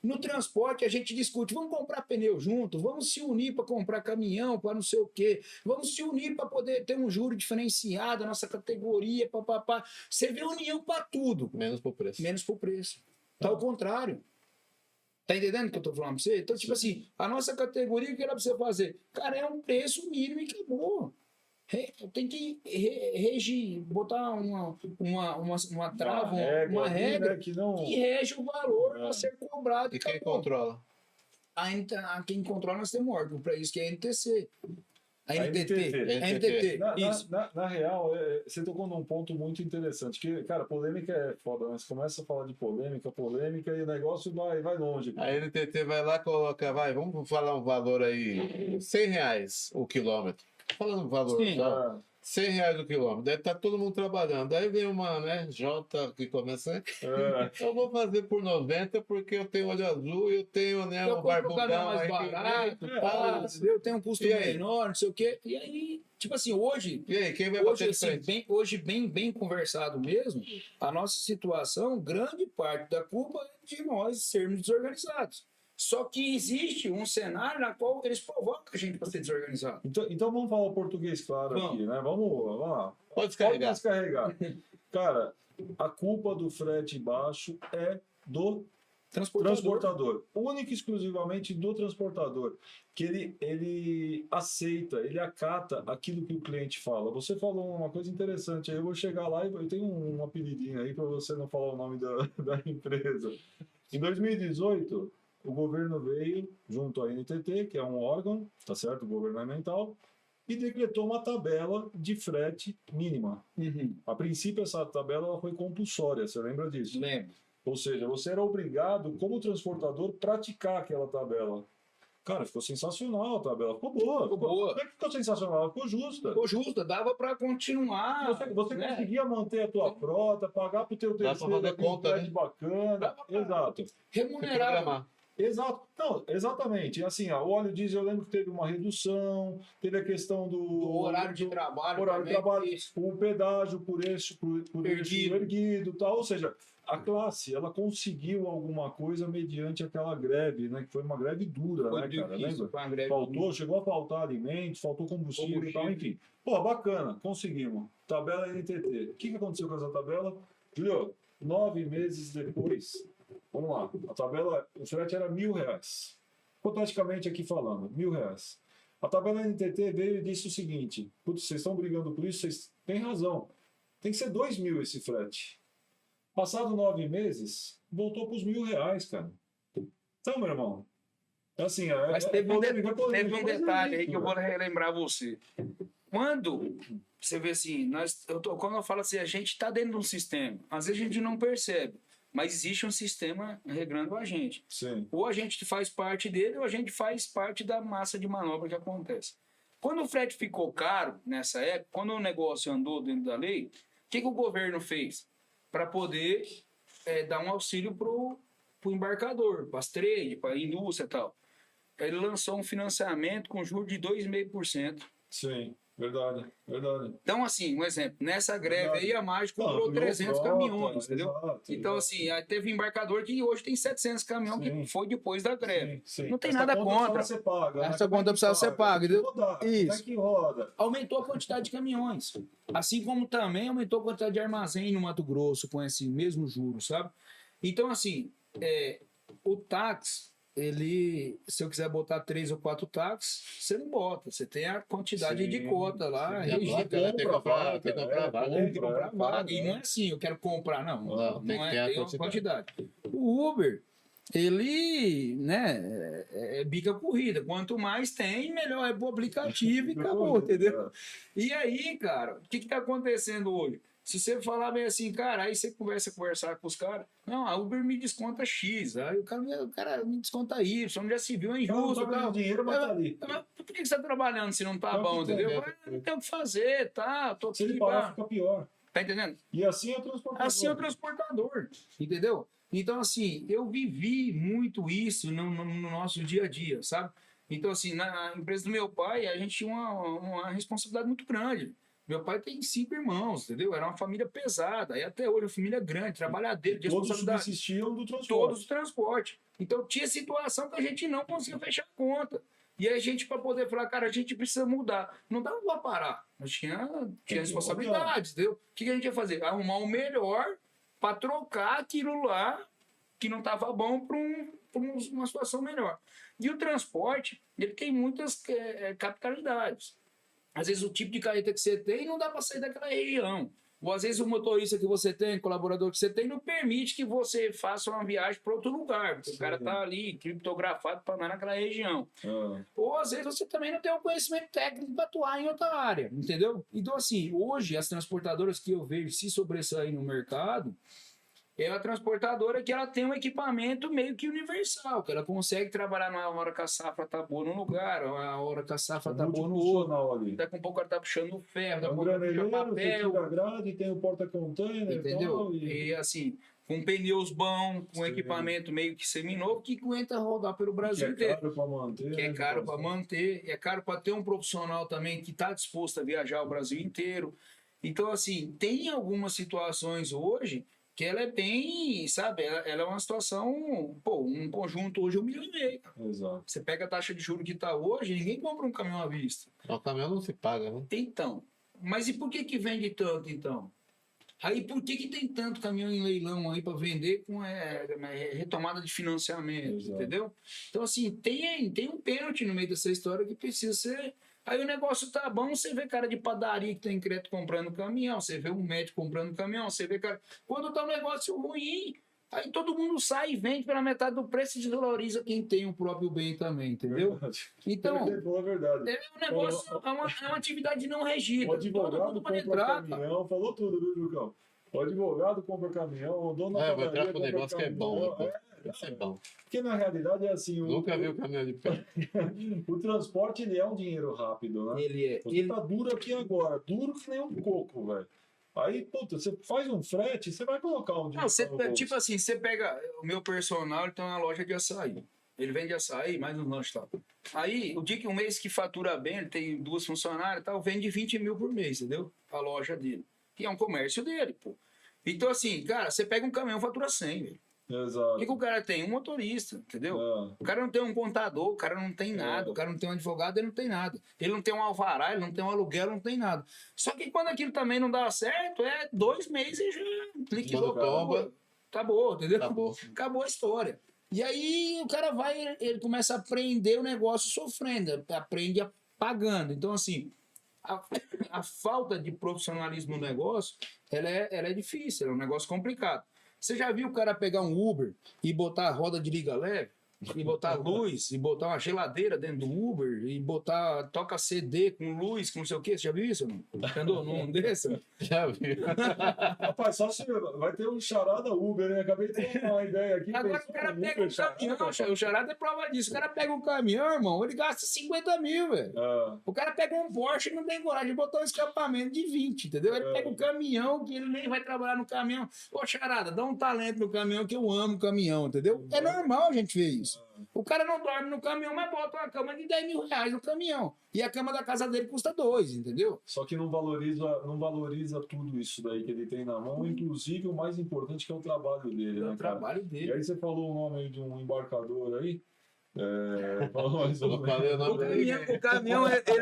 No transporte, a gente discute, vamos comprar pneu junto, vamos se unir para comprar caminhão, para não sei o quê, vamos se unir para poder ter um juro diferenciado, a nossa categoria, papapá. Você vê união para tudo. Menos por preço. Menos por preço. Tá ao contrário. Tá entendendo o que eu tô falando pra você? Então, tipo assim, a nossa categoria, o que era pra você fazer? Cara, é um preço mínimo e acabou. Tem que regir, botar uma trava, uma ali, regra né, que não... que rege o valor a ser cobrado. E quem acabou. controla? Quem controla nós temos órgão para isso, que é a NTC. A NTT. NTT, isso. Na real, você tocou num ponto muito interessante, que, cara, polêmica é foda, mas começa a falar de polêmica, e o negócio vai longe. A NTT vai lá, coloca, vamos falar um valor aí, R$100 o quilômetro. Falando um valor, Sim. tá? R$100 o quilômetro. Deve estar todo mundo trabalhando. Aí vem uma, né, J que começa. Eu vou fazer por 90 porque eu tenho olho azul e eu tenho, né, Eu um compro o caminhão barbudão mais aí. barato, eu tenho um custo menor, não sei o quê. E aí, tipo assim, hoje, E aí, quem vai bater de frente? hoje bem conversado mesmo, a nossa situação, grande parte da culpa é de nós sermos desorganizados. Só que existe um cenário na qual eles provocam a gente para ser desorganizado. Então vamos falar o português claro aqui, né? Vamos lá. Pode descarregar. Cara, a culpa do frete baixo é do transportador. Única e exclusivamente do transportador. Que ele aceita, ele acata aquilo que o cliente fala. Você falou uma coisa interessante aí, eu vou chegar lá e eu tenho um apelidinho aí para você não falar o nome da empresa. Em 2018, o governo veio junto à NTT, que é um órgão, tá certo, governamental, e decretou uma tabela de frete mínima. A princípio, essa tabela foi compulsória, você lembra disso? Lembro. Ou seja, você era obrigado, como transportador, praticar aquela tabela. Cara, ficou sensacional a tabela. Ficou boa. Não é que ficou sensacional, ficou justa. Ficou justa, dava para continuar. Você conseguia manter a tua frota, pagar para o teu terceiro fazer conta, né? bacana. Exato. Remunerar. Exato. Não, exatamente. Assim, o óleo diesel, eu lembro que teve uma redução, teve a questão do horário de trabalho. O pedágio por eixo erguido, tal. Ou seja, a classe, ela conseguiu alguma coisa mediante aquela greve, né? Que foi uma greve dura, né, cara? Lembra? Chegou a faltar alimentos, faltou combustível e tal, enfim. Pô, bacana, conseguimos. Tabela NTT. O que aconteceu com essa tabela? Julio, 9 meses depois, vamos lá, a tabela, o frete era R$1.000. Hipoteticamente aqui falando, R$1.000. A tabela NTT veio e disse o seguinte: putz, vocês estão brigando por isso, vocês têm razão. Tem que ser R$2.000 esse frete. Passado 9 meses, voltou para os R$1.000, cara. Então, meu irmão, assim, mas teve um detalhe aí que eu vou relembrar você. Quando você vê assim, quando eu falo assim, a gente está dentro de um sistema, às vezes a gente não percebe, mas existe um sistema regrando a gente. Sim. Ou a gente faz parte dele, ou a gente faz parte da massa de manobra que acontece. Quando o frete ficou caro, nessa época, quando o negócio andou dentro da lei, o que o governo fez? Para poder dar um auxílio para o embarcador, para as trade, para a indústria e tal. Ele lançou um financiamento com juros de 2,5%. Sim, verdade. Então, assim, um exemplo, nessa greve aí a Mágica comprou 300 caminhões, entendeu? Então, assim, aí teve embarcador que hoje tem 700 caminhões, que foi depois da greve. Sim. Não tem nada contra. Essa conta precisa ser paga, entendeu? Isso. Que roda. Aumentou a quantidade de caminhões. Assim como também aumentou a quantidade de armazém no Mato Grosso com esse mesmo juro, sabe? Então, assim, o táxi, se eu quiser botar 3 ou 4 táxis, você não bota. Você tem a quantidade de cota lá. Tem que comprar vaga. E não é assim, eu quero comprar, não. Tem uma quantidade. O Uber, ele, né, bica corrida. Quanto mais tem, melhor é pro aplicativo e acabou, entendeu? E aí, cara, o que tá acontecendo hoje? Se você falar bem assim, cara, aí você conversar com os caras, não, a Uber me desconta X, aí o cara me desconta Y, já se viu, é injusto. Dinheiro, mas tá ali. Por que você tá trabalhando se não tá bom, entendeu? Não tem o que fazer, tá? Tô aqui, se ele parar, fica pior. Tá entendendo? E assim é o transportador. Assim é o transportador, entendeu? Então, assim, eu vivi muito isso no nosso dia a dia, sabe? Então, assim, na empresa do meu pai, a gente tinha uma responsabilidade muito grande. Meu pai tem 5 irmãos, entendeu? Era uma família pesada. E até hoje, uma família grande, trabalhadeira, de responsabilidade. Todos subsistiam do transporte. Todos do transporte. Então, tinha situação que a gente não conseguia fechar a conta. E a gente, para poder falar, cara, a gente precisa mudar. Não dava para parar. Nós tinha responsabilidades, entendeu? O que a gente ia fazer? Arrumar o melhor para trocar aquilo lá que não estava bom para uma situação melhor. E o transporte, ele tem muitas capitalidades. às vezes o tipo de carreta que você tem não dá para sair daquela região. Ou às vezes o motorista que você tem, o colaborador que você tem, não permite que você faça uma viagem para outro lugar, porque o cara tá ali criptografado para andar naquela região. Ou às vezes você também não tem o conhecimento técnico para atuar em outra área, entendeu? Então, assim, hoje as transportadoras que eu vejo se sobressair no mercado é a transportadora que ela tem um equipamento meio que universal, que ela consegue trabalhar na hora que a safra tá boa num lugar, a hora que a safra tá boa no outro. Ali. Daqui a pouco ela tá puxando o ferro, daqui a Um pouco ela puxa papel. tira a grade, tem o porta-container, entendeu? E assim, com pneus bons, com equipamento meio que seminovo, que aguenta rodar pelo Brasil inteiro. Que é caro para manter. Que é caro para manter, é caro para ter um profissional também que está disposto a viajar o Brasil inteiro. Então, assim, tem algumas situações hoje que ela é bem, sabe, ela é uma situação, pô, um conjunto hoje é 1,5 milhão. Exato. Você pega a taxa de juros que está hoje, ninguém compra um caminhão à vista. O caminhão não se paga, né? Então, mas e por que vende tanto, então? Aí por que tem tanto caminhão em leilão aí para vender com retomada de financiamento, entendeu? Então, assim, tem um pênalti no meio dessa história que precisa ser... Aí o negócio tá bom, você vê cara de padaria que tem crédito comprando caminhão, você vê um médico comprando caminhão, você vê cara... Quando tá um negócio ruim, aí todo mundo sai e vende pela metade do preço e desvaloriza quem tem o próprio bem também, entendeu? Então, é um negócio, é uma atividade não regida. O advogado compra caminhão, falou tudo, viu, Jucão? O advogado compra caminhão, o dono da padaria compra negócio caminhão. Que é bom, isso é bom. Porque na realidade é assim... Nunca vi o caminhão de pé. O transporte, ele é um dinheiro rápido, né? Ele é. Você tá duro aqui agora, duro que nem um coco, velho. Aí, puta, você faz um frete, você vai colocar um dinheiro. Não, tipo assim, você pega o meu personal, ele tem uma loja de açaí. Ele vende açaí, mais um lanche tal. Aí, o dia que um mês que fatura bem, ele tem 2 funcionários e tal, vende 20 mil por mês, entendeu? A loja dele. Que é um comércio dele, pô. Então, assim, cara, você pega um caminhão, fatura 100, velho. Exato. O que o cara tem? Um motorista, entendeu? O cara não tem um contador, o cara não tem nada, o cara não tem um advogado, ele não tem nada. Ele não tem um alvará, ele não tem um aluguel, não tem nada. Só que quando aquilo também não dá certo, 2 meses e já liquidou. Acabou, entendeu? Acabou a história. E aí o cara ele começa a aprender o negócio sofrendo, aprende pagando. Então, assim, a falta de profissionalismo no negócio, ela é difícil, é um negócio complicado. Você já viu o cara pegar um Uber e botar a roda de liga leve? E botar luz, e botar uma geladeira dentro do Uber, e toca CD com luz, com não sei o quê. Você já viu isso? Andou num desse? Já vi. Rapaz, só se vai ter um charada Uber, né? Acabei de ter uma ideia aqui. Agora o cara pega um caminhão, o charada é prova disso. O cara pega um caminhão, irmão, ele gasta 50 mil, velho. O cara pega um Porsche e não tem coragem de botar um escapamento de 20, entendeu? Ele pega um caminhão que ele nem vai trabalhar no caminhão. Ô, charada, dá um talento no caminhão que eu amo o caminhão, entendeu? É normal a gente ver isso. O cara não dorme no caminhão, mas bota uma cama de 10 mil reais no caminhão. E a cama da casa dele custa 2, entendeu? Só que não valoriza tudo isso daí que ele tem na mão, inclusive o mais importante que é o trabalho dele, né, cara? O trabalho dele. E aí você falou o nome de um embarcador aí.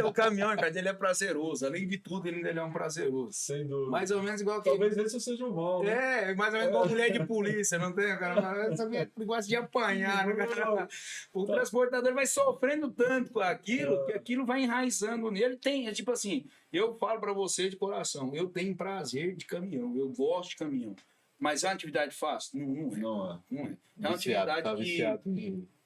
O caminhão, cara, ele é prazeroso. Além de tudo, ele é um prazeroso. Sem dúvida. Mais ou menos igual que... Talvez esse seja o mal, né? Mais ou menos igual mulher de polícia, não tem? Cara, essa mulher gosta de apanhar. Né? O transportador vai sofrendo tanto com aquilo, que aquilo vai enraizando nele. Tipo assim, eu falo pra você de coração, eu tenho prazer de caminhão, eu gosto de caminhão. Mas é uma atividade fácil? Não é.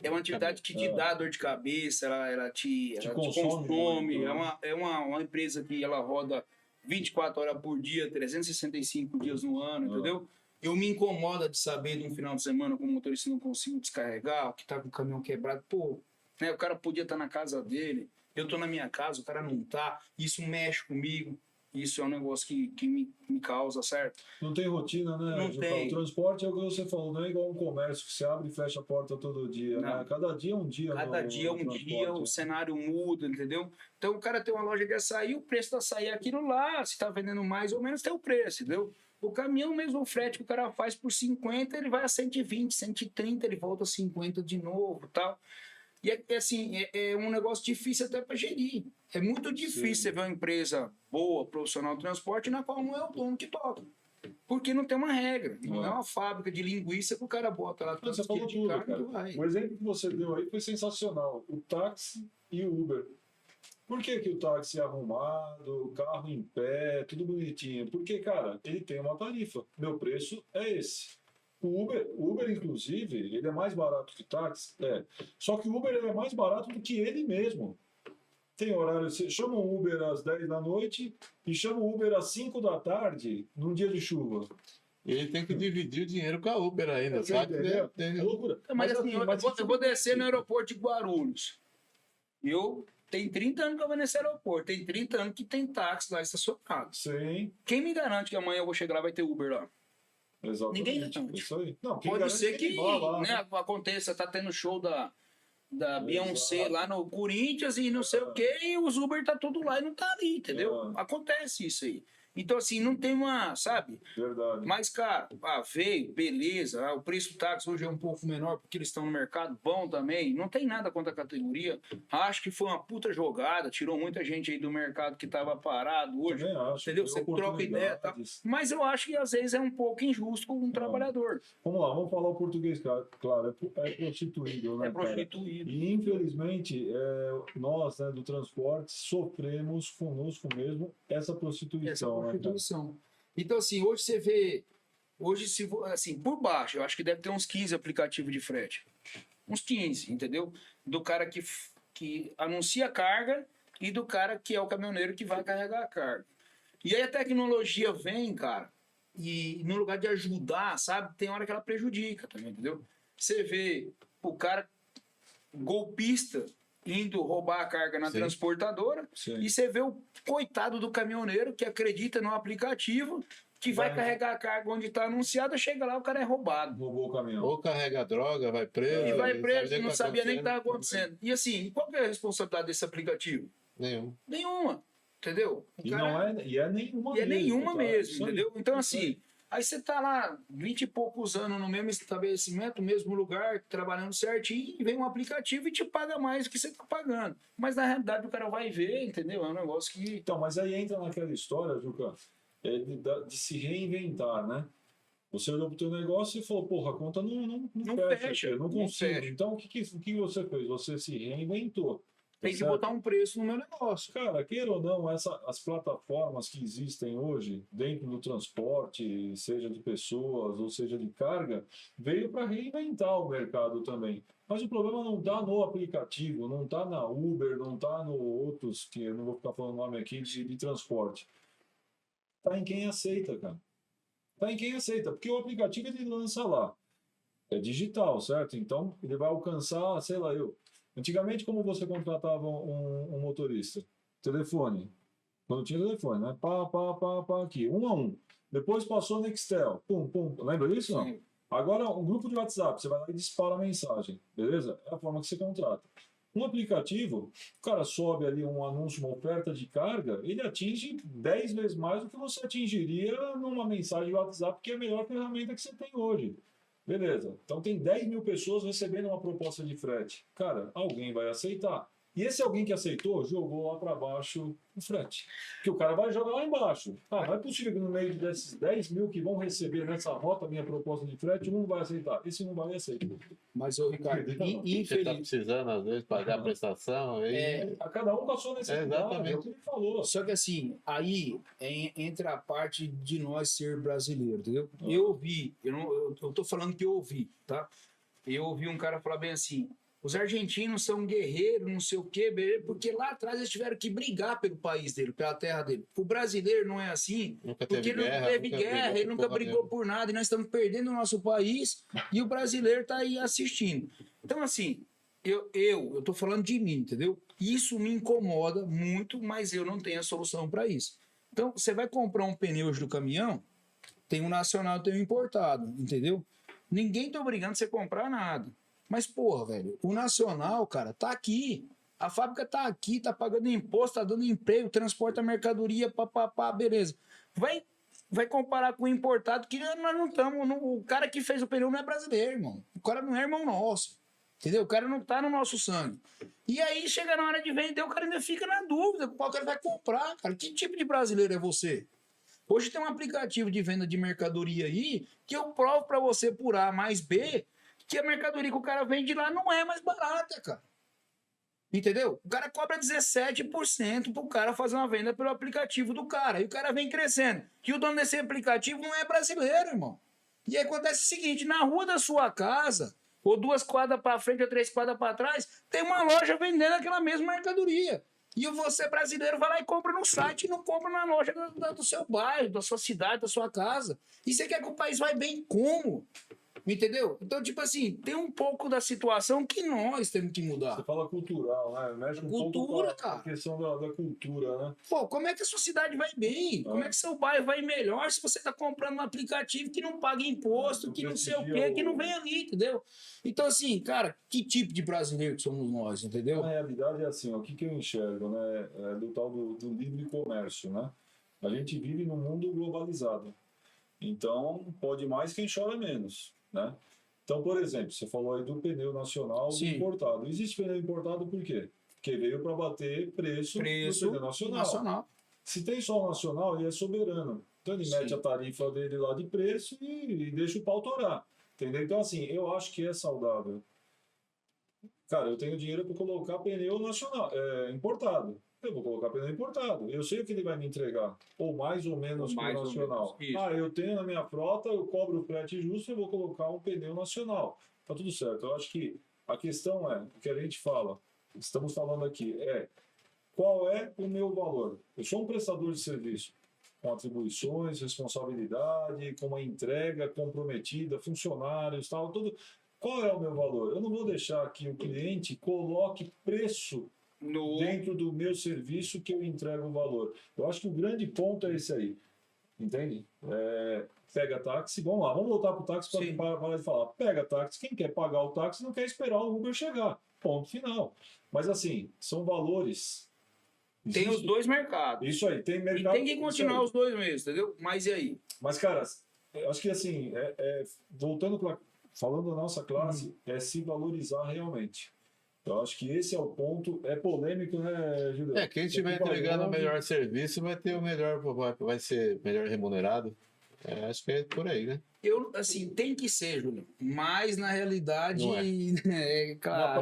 É uma atividade que te dá dor de cabeça, ela te consome. É uma empresa que ela roda 24 horas por dia, 365 dias no ano, entendeu? Eu me incomoda de saber de um final de semana como o motorista não consigo descarregar, que tá com o caminhão quebrado. Pô, né, o cara podia estar na casa dele, eu tô na minha casa, o cara não tá. Isso mexe comigo. Isso é um negócio que me causa, certo? Não tem rotina, né? Não tem. O transporte é o que você falou, não é igual um comércio que você abre e fecha a porta todo dia, né? Cada dia é um dia. Cada dia é um dia, o cenário muda, entendeu? Então o cara tem uma loja de açaí, o preço do açaí é aquilo lá, se tá vendendo mais ou menos tem o preço, entendeu? O caminhão mesmo, o frete que o cara faz por 50, ele vai a 120, 130, ele volta a 50 de novo, tal. E é um negócio difícil até para gerir. É muito difícil você ver uma empresa boa, profissional de transporte, na qual não é o dono que toca. Porque não tem uma regra. Não é uma fábrica de linguiça que o cara bota lá. Você falou tudo, cara. O exemplo que você deu aí foi sensacional. O táxi e o Uber. Por que que o táxi é arrumado, o carro em pé, tudo bonitinho? Porque, cara, ele tem uma tarifa. Meu preço é esse. O Uber, inclusive, ele é mais barato que o táxi? É. Só que o Uber ele é mais barato do que ele mesmo. Tem horário, você chama o Uber às 10 da noite e chama o Uber às 5 da tarde, num dia de chuva. E ele tem que dividir o dinheiro com a Uber ainda, Você sabe? entendeu? Tem- É loucura. Mas assim, eu vou descer no tipo, aeroporto de Guarulhos. Tem 30 anos que eu vou nesse aeroporto. Tem 30 anos que tem táxi lá estacionado. Sim, Quem me garante que amanhã eu vou chegar lá e vai ter Uber lá? exatamente. Ninguém garante. Isso aí. Não, quem Pode garante ser que ele vá lá, né, aconteça, tá tendo show da Beyoncé Exato. lá no Corinthians e não sei o quê, e os Uber tá tudo lá e não tá ali, entendeu? É. Acontece isso aí. Então, assim, não tem uma, sabe? Verdade. Mas, cara, veio, beleza. O preço do táxi hoje é um pouco menor porque eles estão no mercado, bom também. Não tem nada contra a categoria. Acho que foi uma puta jogada, tirou muita gente aí do mercado que tava parado hoje. Também acho. Entendeu? Tem Você troca ideia e tal. oportunidades. Mas eu acho que às vezes é um pouco injusto com um trabalhador. Vamos lá, vamos falar o português, cara. Claro, é prostituído, né, É cara? prostituído. E infelizmente, nós, né, do transporte, sofremos conosco mesmo essa prostituição, Essa né, cara? prostituição. Então, assim, hoje você vê. Hoje, assim, por baixo, eu acho que deve ter uns 15 aplicativos de frete. Uns 15, entendeu? Do cara que anuncia a carga e do cara que é o caminhoneiro que vai carregar a carga. E aí a tecnologia vem, cara, e no lugar de ajudar, sabe? Tem hora que ela prejudica também, entendeu? Você vê o cara golpista indo roubar a carga na Sim. transportadora Sim. e você vê o coitado do caminhoneiro que acredita no aplicativo que vai Vai. carregar a carga onde está anunciada, chega lá, o cara é roubado. Roubou o caminhão. Ou carrega droga, vai preso. E vai ele preso, sabe não que sabia nem o que estava acontecendo. acontecendo. E assim, qual que é a responsabilidade desse aplicativo? Nenhum. Nenhuma, entendeu? O E cara- não é, e é nenhuma E é nenhuma tá? mesmo, Isso aí. entendeu? Então, Isso aí. assim, aí você tá lá 20 e poucos anos no mesmo estabelecimento, no mesmo lugar, trabalhando certinho, e vem um aplicativo e te paga mais do que você tá pagando. Mas na realidade o cara vai ver, entendeu? É um negócio que. Então, mas aí entra naquela história, Juca, de se reinventar, né? Você olhou pro teu negócio e falou, porra, a conta não fecha, fecha, eu não não consigo. fecha. Então, o que você fez? Você se reinventou. Tem que certo? botar um preço no meu negócio. Cara, queira ou não, as plataformas que existem hoje dentro do transporte, seja de pessoas ou seja de carga, veio para reinventar o mercado também. Mas o problema não está no aplicativo, não está na Uber, não está no outros, que eu não vou ficar falando nome aqui, de transporte. Está em quem aceita, cara. Está em quem aceita, porque o aplicativo ele lança lá. É digital, certo? Então ele vai alcançar, sei lá, Antigamente, como você contratava um motorista? Telefone. Quando tinha telefone, né? Pá, aqui. 1 a 1. Depois passou no Nextel. Pum, pum. Lembra disso? Não? Sim. Agora, um grupo de WhatsApp. Você vai lá e dispara a mensagem. Beleza? É a forma que você contrata. Um aplicativo, o cara sobe ali um anúncio, uma oferta de carga, ele atinge 10 vezes mais do que você atingiria numa mensagem de WhatsApp, que é a melhor ferramenta que você tem hoje. Beleza. Então tem 10 mil pessoas recebendo uma proposta de frete. Cara, alguém vai aceitar. E esse alguém que aceitou, jogou lá para baixo o frete. Que o cara vai jogar lá embaixo. Ah, não é possível que no meio desses 10 mil que vão receber nessa rota minha proposta de frete, um vai aceitar. Esse não vai aceitar. Mas, ô, Ricardo, Você está infelizmente. precisando, às vezes, pagar a prestação. Aí... A cada um com a sua necessidade. Exatamente. É o que ele falou. Só que assim, aí entra a parte de nós ser brasileiro, entendeu? Eu ouvi, eu tô falando que eu ouvi, tá? Eu ouvi um cara falar bem assim: os argentinos são guerreiros, não sei o quê, porque lá atrás eles tiveram que brigar pelo país dele, pela terra dele. O brasileiro não é assim, Nunca porque teve ele não teve guerra, ele nunca brigou por nada, e nós estamos perdendo o nosso país, e o brasileiro está aí assistindo. Então, assim, eu tô falando de mim, entendeu? Isso me incomoda muito, mas eu não tenho a solução para isso. Então, você vai comprar um pneu do caminhão, tem um nacional, tem um importado, entendeu? Ninguém tá obrigando você a comprar nada. Mas, porra, velho, o nacional, cara, tá aqui. A fábrica tá aqui, tá pagando imposto, tá dando emprego, transporta mercadoria, papapá, beleza. Vai comparar com o importado, que nós não estamos. O cara que fez o pneu não é brasileiro, irmão. O cara não é irmão nosso. Entendeu? O cara não tá no nosso sangue. E aí, chega na hora de vender, o cara ainda fica na dúvida qual cara vai comprar, cara. Que tipo de brasileiro é você? Hoje tem um aplicativo de venda de mercadoria aí que eu provo pra você por A mais B que a mercadoria que o cara vende lá não é mais barata, cara. Entendeu? O cara cobra 17% pro cara fazer uma venda pelo aplicativo do cara. E o cara vem crescendo. E o dono desse aplicativo não é brasileiro, irmão. E aí acontece o seguinte, na rua da sua casa, ou 2 quadras para frente ou 3 quadras para trás, tem uma loja vendendo aquela mesma mercadoria. E você brasileiro vai lá e compra no site e não compra na loja do seu bairro, da sua cidade, da sua casa. E você quer que o país vai bem como? Entendeu? Então, tipo assim, tem um pouco da situação que nós temos que mudar. Você fala cultural, né? Mexe um Cultura, pouco com a cara. questão da cultura, né? Pô, como é que a sua cidade vai bem? Como é que seu bairro vai melhor se você tá comprando um aplicativo que não paga imposto, que não sei o quê, que não vem ali, entendeu? Então, assim, cara, que tipo de brasileiro que somos nós, entendeu? Na realidade é assim, ó, o que eu enxergo, né? É do tal do livre comércio, né? A gente vive num mundo globalizado. Então, pode mais quem chora menos, né? Então, por exemplo, você falou aí do pneu nacional Sim. importado. Existe pneu importado por quê? Porque veio para bater preço do pneu nacional. Se tem só o nacional, ele é soberano. Então, ele Sim. mete a tarifa dele lá de preço e deixa o pau torar. Entendeu? Então, assim, eu acho que é saudável. Cara, eu tenho dinheiro para colocar pneu nacional, importado. Eu vou colocar pneu importado. Eu sei o que ele vai me entregar. Ou mais ou menos que o nacional. Eu tenho na minha frota, eu cobro o frete justo, eu vou colocar um pneu nacional. Tá tudo certo. Eu acho que a questão é, o que a gente fala, estamos falando aqui, qual é o meu valor? Eu sou um prestador de serviço com atribuições, responsabilidade, com uma entrega comprometida, funcionários, tal, tudo. Qual é o meu valor? Eu não vou deixar que o cliente coloque preço dentro do meu serviço que eu entrego o valor. Eu acho que o grande ponto é esse aí. Entende? Pega táxi, vamos lá, vamos voltar para o táxi para parar de falar. Pega táxi, quem quer pagar o táxi não quer esperar o Uber chegar. Ponto final. Mas assim, são valores. Tem os dois mercados. Isso aí, tem mercado. E tem que continuar os dois mesmo, entendeu? Mas e aí? Mas, cara, eu acho que assim, voltando para. Falando da nossa classe, é se valorizar realmente. Eu acho que esse é o ponto. É polêmico, né, Juliano? Quem estiver entregando o melhor serviço vai ter o melhor, vai ser melhor remunerado. Acho que é por aí, né? Assim, tem que ser, Júlio. Mas, na realidade, Na a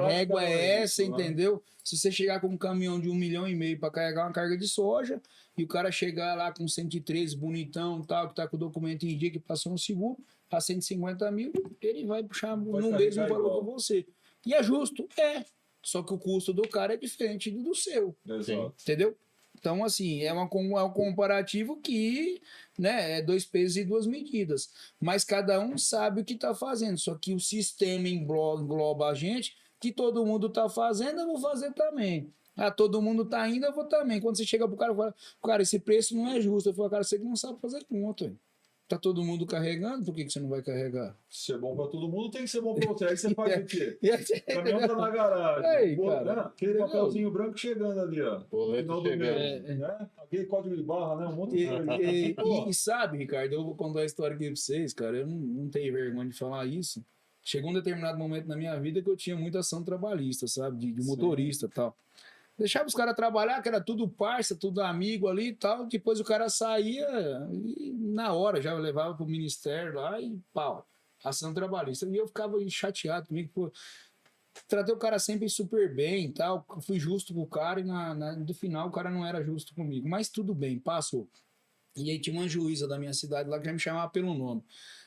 régua prática, é essa, isso, né? entendeu? Se você chegar com um caminhão de 1,5 milhão para carregar uma carga de soja, e o cara chegar lá com 113, bonitão, tal, que tá com o documento em dia, que passou no seguro, a 150 mil, ele vai puxar no mesmo valor que você. E é justo? É. Só que o custo do cara é diferente do seu. Exato. Entendeu? Então, assim, é um comparativo que, né, é 2 pesos e 2 medidas. Mas cada um sabe o que está fazendo. Só que o sistema engloba a gente, que todo mundo está fazendo, eu vou fazer também. Todo mundo está indo, eu vou também. Quando você chega pro cara e fala, cara, esse preço não é justo. Eu falo, cara, você que não sabe fazer conta. Tá todo mundo carregando, por que você não vai carregar? Se é bom para todo mundo, tem que ser bom para você. Aí você faz o quê? O caminhão tá na garagem. Aí, cara, aquele papelzinho branco chegando ali, ó. Boleto Final do mês, né? Aquele código de barra, né? Um monte de coisa. E sabe, Ricardo, eu vou contar a história aqui pra vocês, cara. Eu não tenho vergonha de falar isso. Chegou um determinado momento na minha vida que eu tinha muita ação trabalhista, sabe? De motorista e tal. Deixava os caras trabalhar, que era tudo parça, tudo amigo ali e tal. Depois o cara saía e na hora já levava pro ministério lá e pau, ação trabalhista. E eu ficava chateado comigo, pô. Tratei o cara sempre super bem e tal. Fui justo com o cara e no final o cara não era justo comigo. Mas tudo bem, passou. E aí tinha uma juíza da minha cidade lá que já me chamava pelo nome.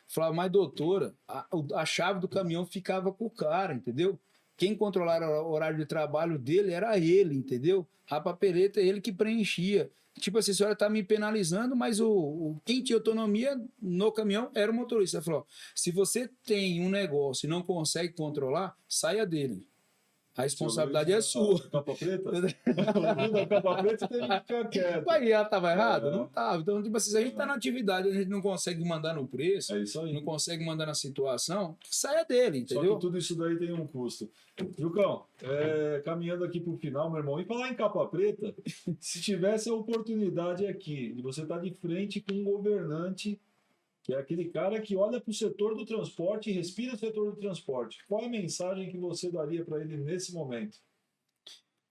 Falava, mas doutora, a chave do caminhão ficava com o cara, entendeu? Quem controlava o horário de trabalho dele era ele, entendeu? A papeleta é ele que preenchia. Tipo assim, a senhora está me penalizando, mas quem tinha autonomia no caminhão era o motorista. Ela falou, se você tem um negócio e não consegue controlar, saia dele. A responsabilidade é sua. Capa preta? A capa preta tem que ficar quieto. Mas ela estava errada? Não estava. Então, tipo assim, se a gente está na atividade, a gente não consegue mandar no preço, não consegue mandar na situação, saia dele, entendeu? Só que tudo isso daí tem um custo. Jucão, caminhando aqui para o final, meu irmão, e falar em capa preta, se tivesse a oportunidade aqui de você estar de frente com um governante, que é aquele cara que olha para o setor do transporte e respira o setor do transporte, qual a mensagem que você daria para ele nesse momento?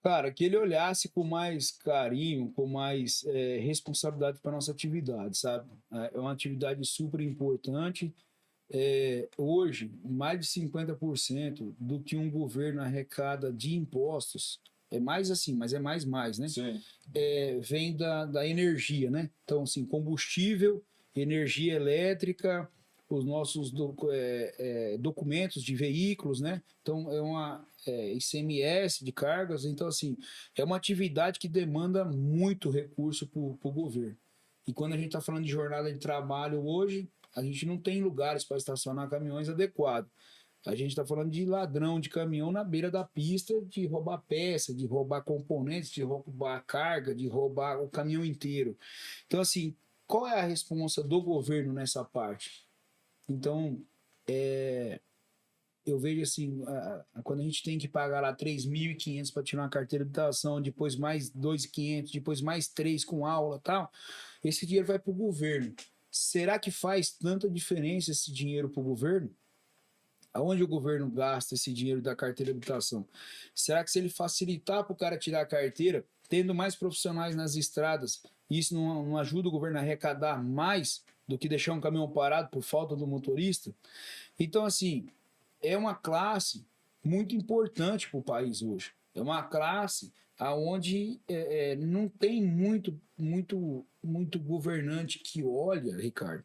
Cara, que ele olhasse com mais carinho, com mais responsabilidade para a nossa atividade, sabe? É uma atividade super importante. Hoje, mais de 50% do que um governo arrecada de impostos é mais assim, mas é mais, né? Sim. Vem da energia, né? Então, assim, combustível, energia elétrica, os nossos documentos de veículos, né? Então, é uma ICMS de cargas. Então, assim, é uma atividade que demanda muito recurso para o governo. E quando a gente está falando de jornada de trabalho hoje, a gente não tem lugares para estacionar caminhões adequados. A gente está falando de ladrão de caminhão na beira da pista, de roubar peça, de roubar componentes, de roubar carga, de roubar o caminhão inteiro. Então, assim, qual é a responsa do governo nessa parte? Então, eu vejo assim, quando a gente tem que pagar lá 3.500 para tirar uma carteira de habilitação, depois mais 2.500, depois mais 3 com aula e tal, esse dinheiro vai para o governo. Será que faz tanta diferença esse dinheiro para o governo? Aonde o governo gasta esse dinheiro da carteira de habilitação? Será que se ele facilitar para o cara tirar a carteira, tendo mais profissionais nas estradas, isso não ajuda o governo a arrecadar mais do que deixar um caminhão parado por falta do motorista? Então, assim, é uma classe muito importante para o país hoje. É uma classe onde não tem muito governante que olha, Ricardo,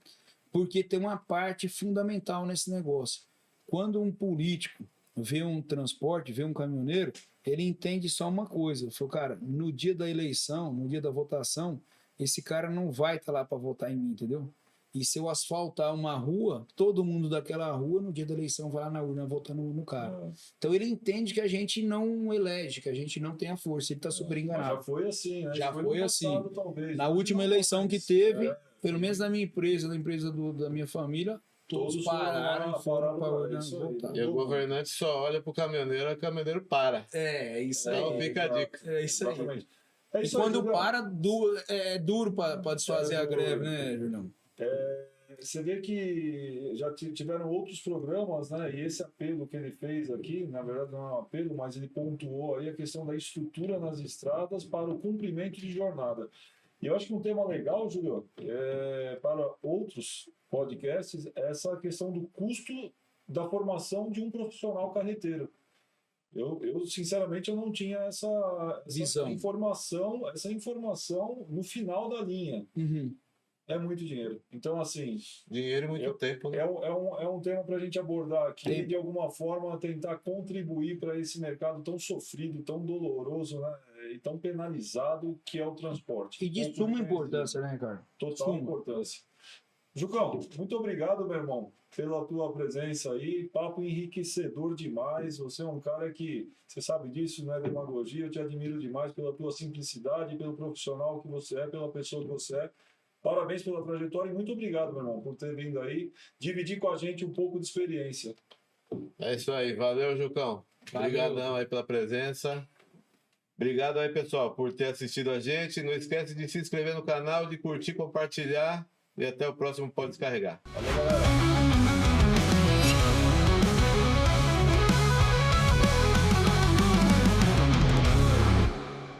porque tem uma parte fundamental nesse negócio. Quando um político vê um transporte, vê um caminhoneiro, ele entende só uma coisa. Ele falou, cara, no dia da eleição, no dia da votação, esse cara não vai estar lá para votar em mim, entendeu? E se eu asfaltar uma rua, todo mundo daquela rua, no dia da eleição, vai lá na urna votar no cara. Então ele entende que a gente não elege, que a gente não tem a força. Ele está super enganado. Já foi assim, né? Já foi assim. Passado, talvez. Na última eleição que teve, pelo menos na minha empresa, da empresa da minha família, todos pararam e foram para a urna votar. E o governante só olha para o caminhoneiro para. É isso aí. Então fica a dica. É isso aí. Exatamente. E quando para, é duro para desfazer a greve, né, Julião? Você vê que já tiveram outros programas, né? E esse apelo que ele fez aqui, na verdade não é um apelo, mas ele pontuou aí a questão da estrutura nas estradas para o cumprimento de jornada. E eu acho que um tema legal, Júlio, para outros podcasts, é essa questão do custo da formação de um profissional carreteiro. Eu sinceramente, eu não tinha essa informação no final da linha. Uhum. É muito dinheiro. Então, assim... Dinheiro e muito tempo. Né? É um tema para a gente abordar aqui e, de alguma forma, tentar contribuir para esse mercado tão sofrido, tão doloroso, né? E tão penalizado que é o transporte. E de suma importância, né, Ricardo? Total importância. Jucão, muito obrigado, meu irmão, pela tua presença aí. Papo enriquecedor demais. Você é um cara que, você sabe disso, não é demagogia. Eu te admiro demais pela tua simplicidade, pelo profissional que você é, pela pessoa que você é. Parabéns pela trajetória e muito obrigado, meu irmão, por ter vindo aí dividir com a gente um pouco de experiência. É isso aí. valeu, Jucão. Obrigadão aí pela presença. Obrigado aí, pessoal, por ter assistido a gente. Não esquece de se inscrever no canal, de curtir, compartilhar e até o próximo Pode Descarregar. Valeu, galera.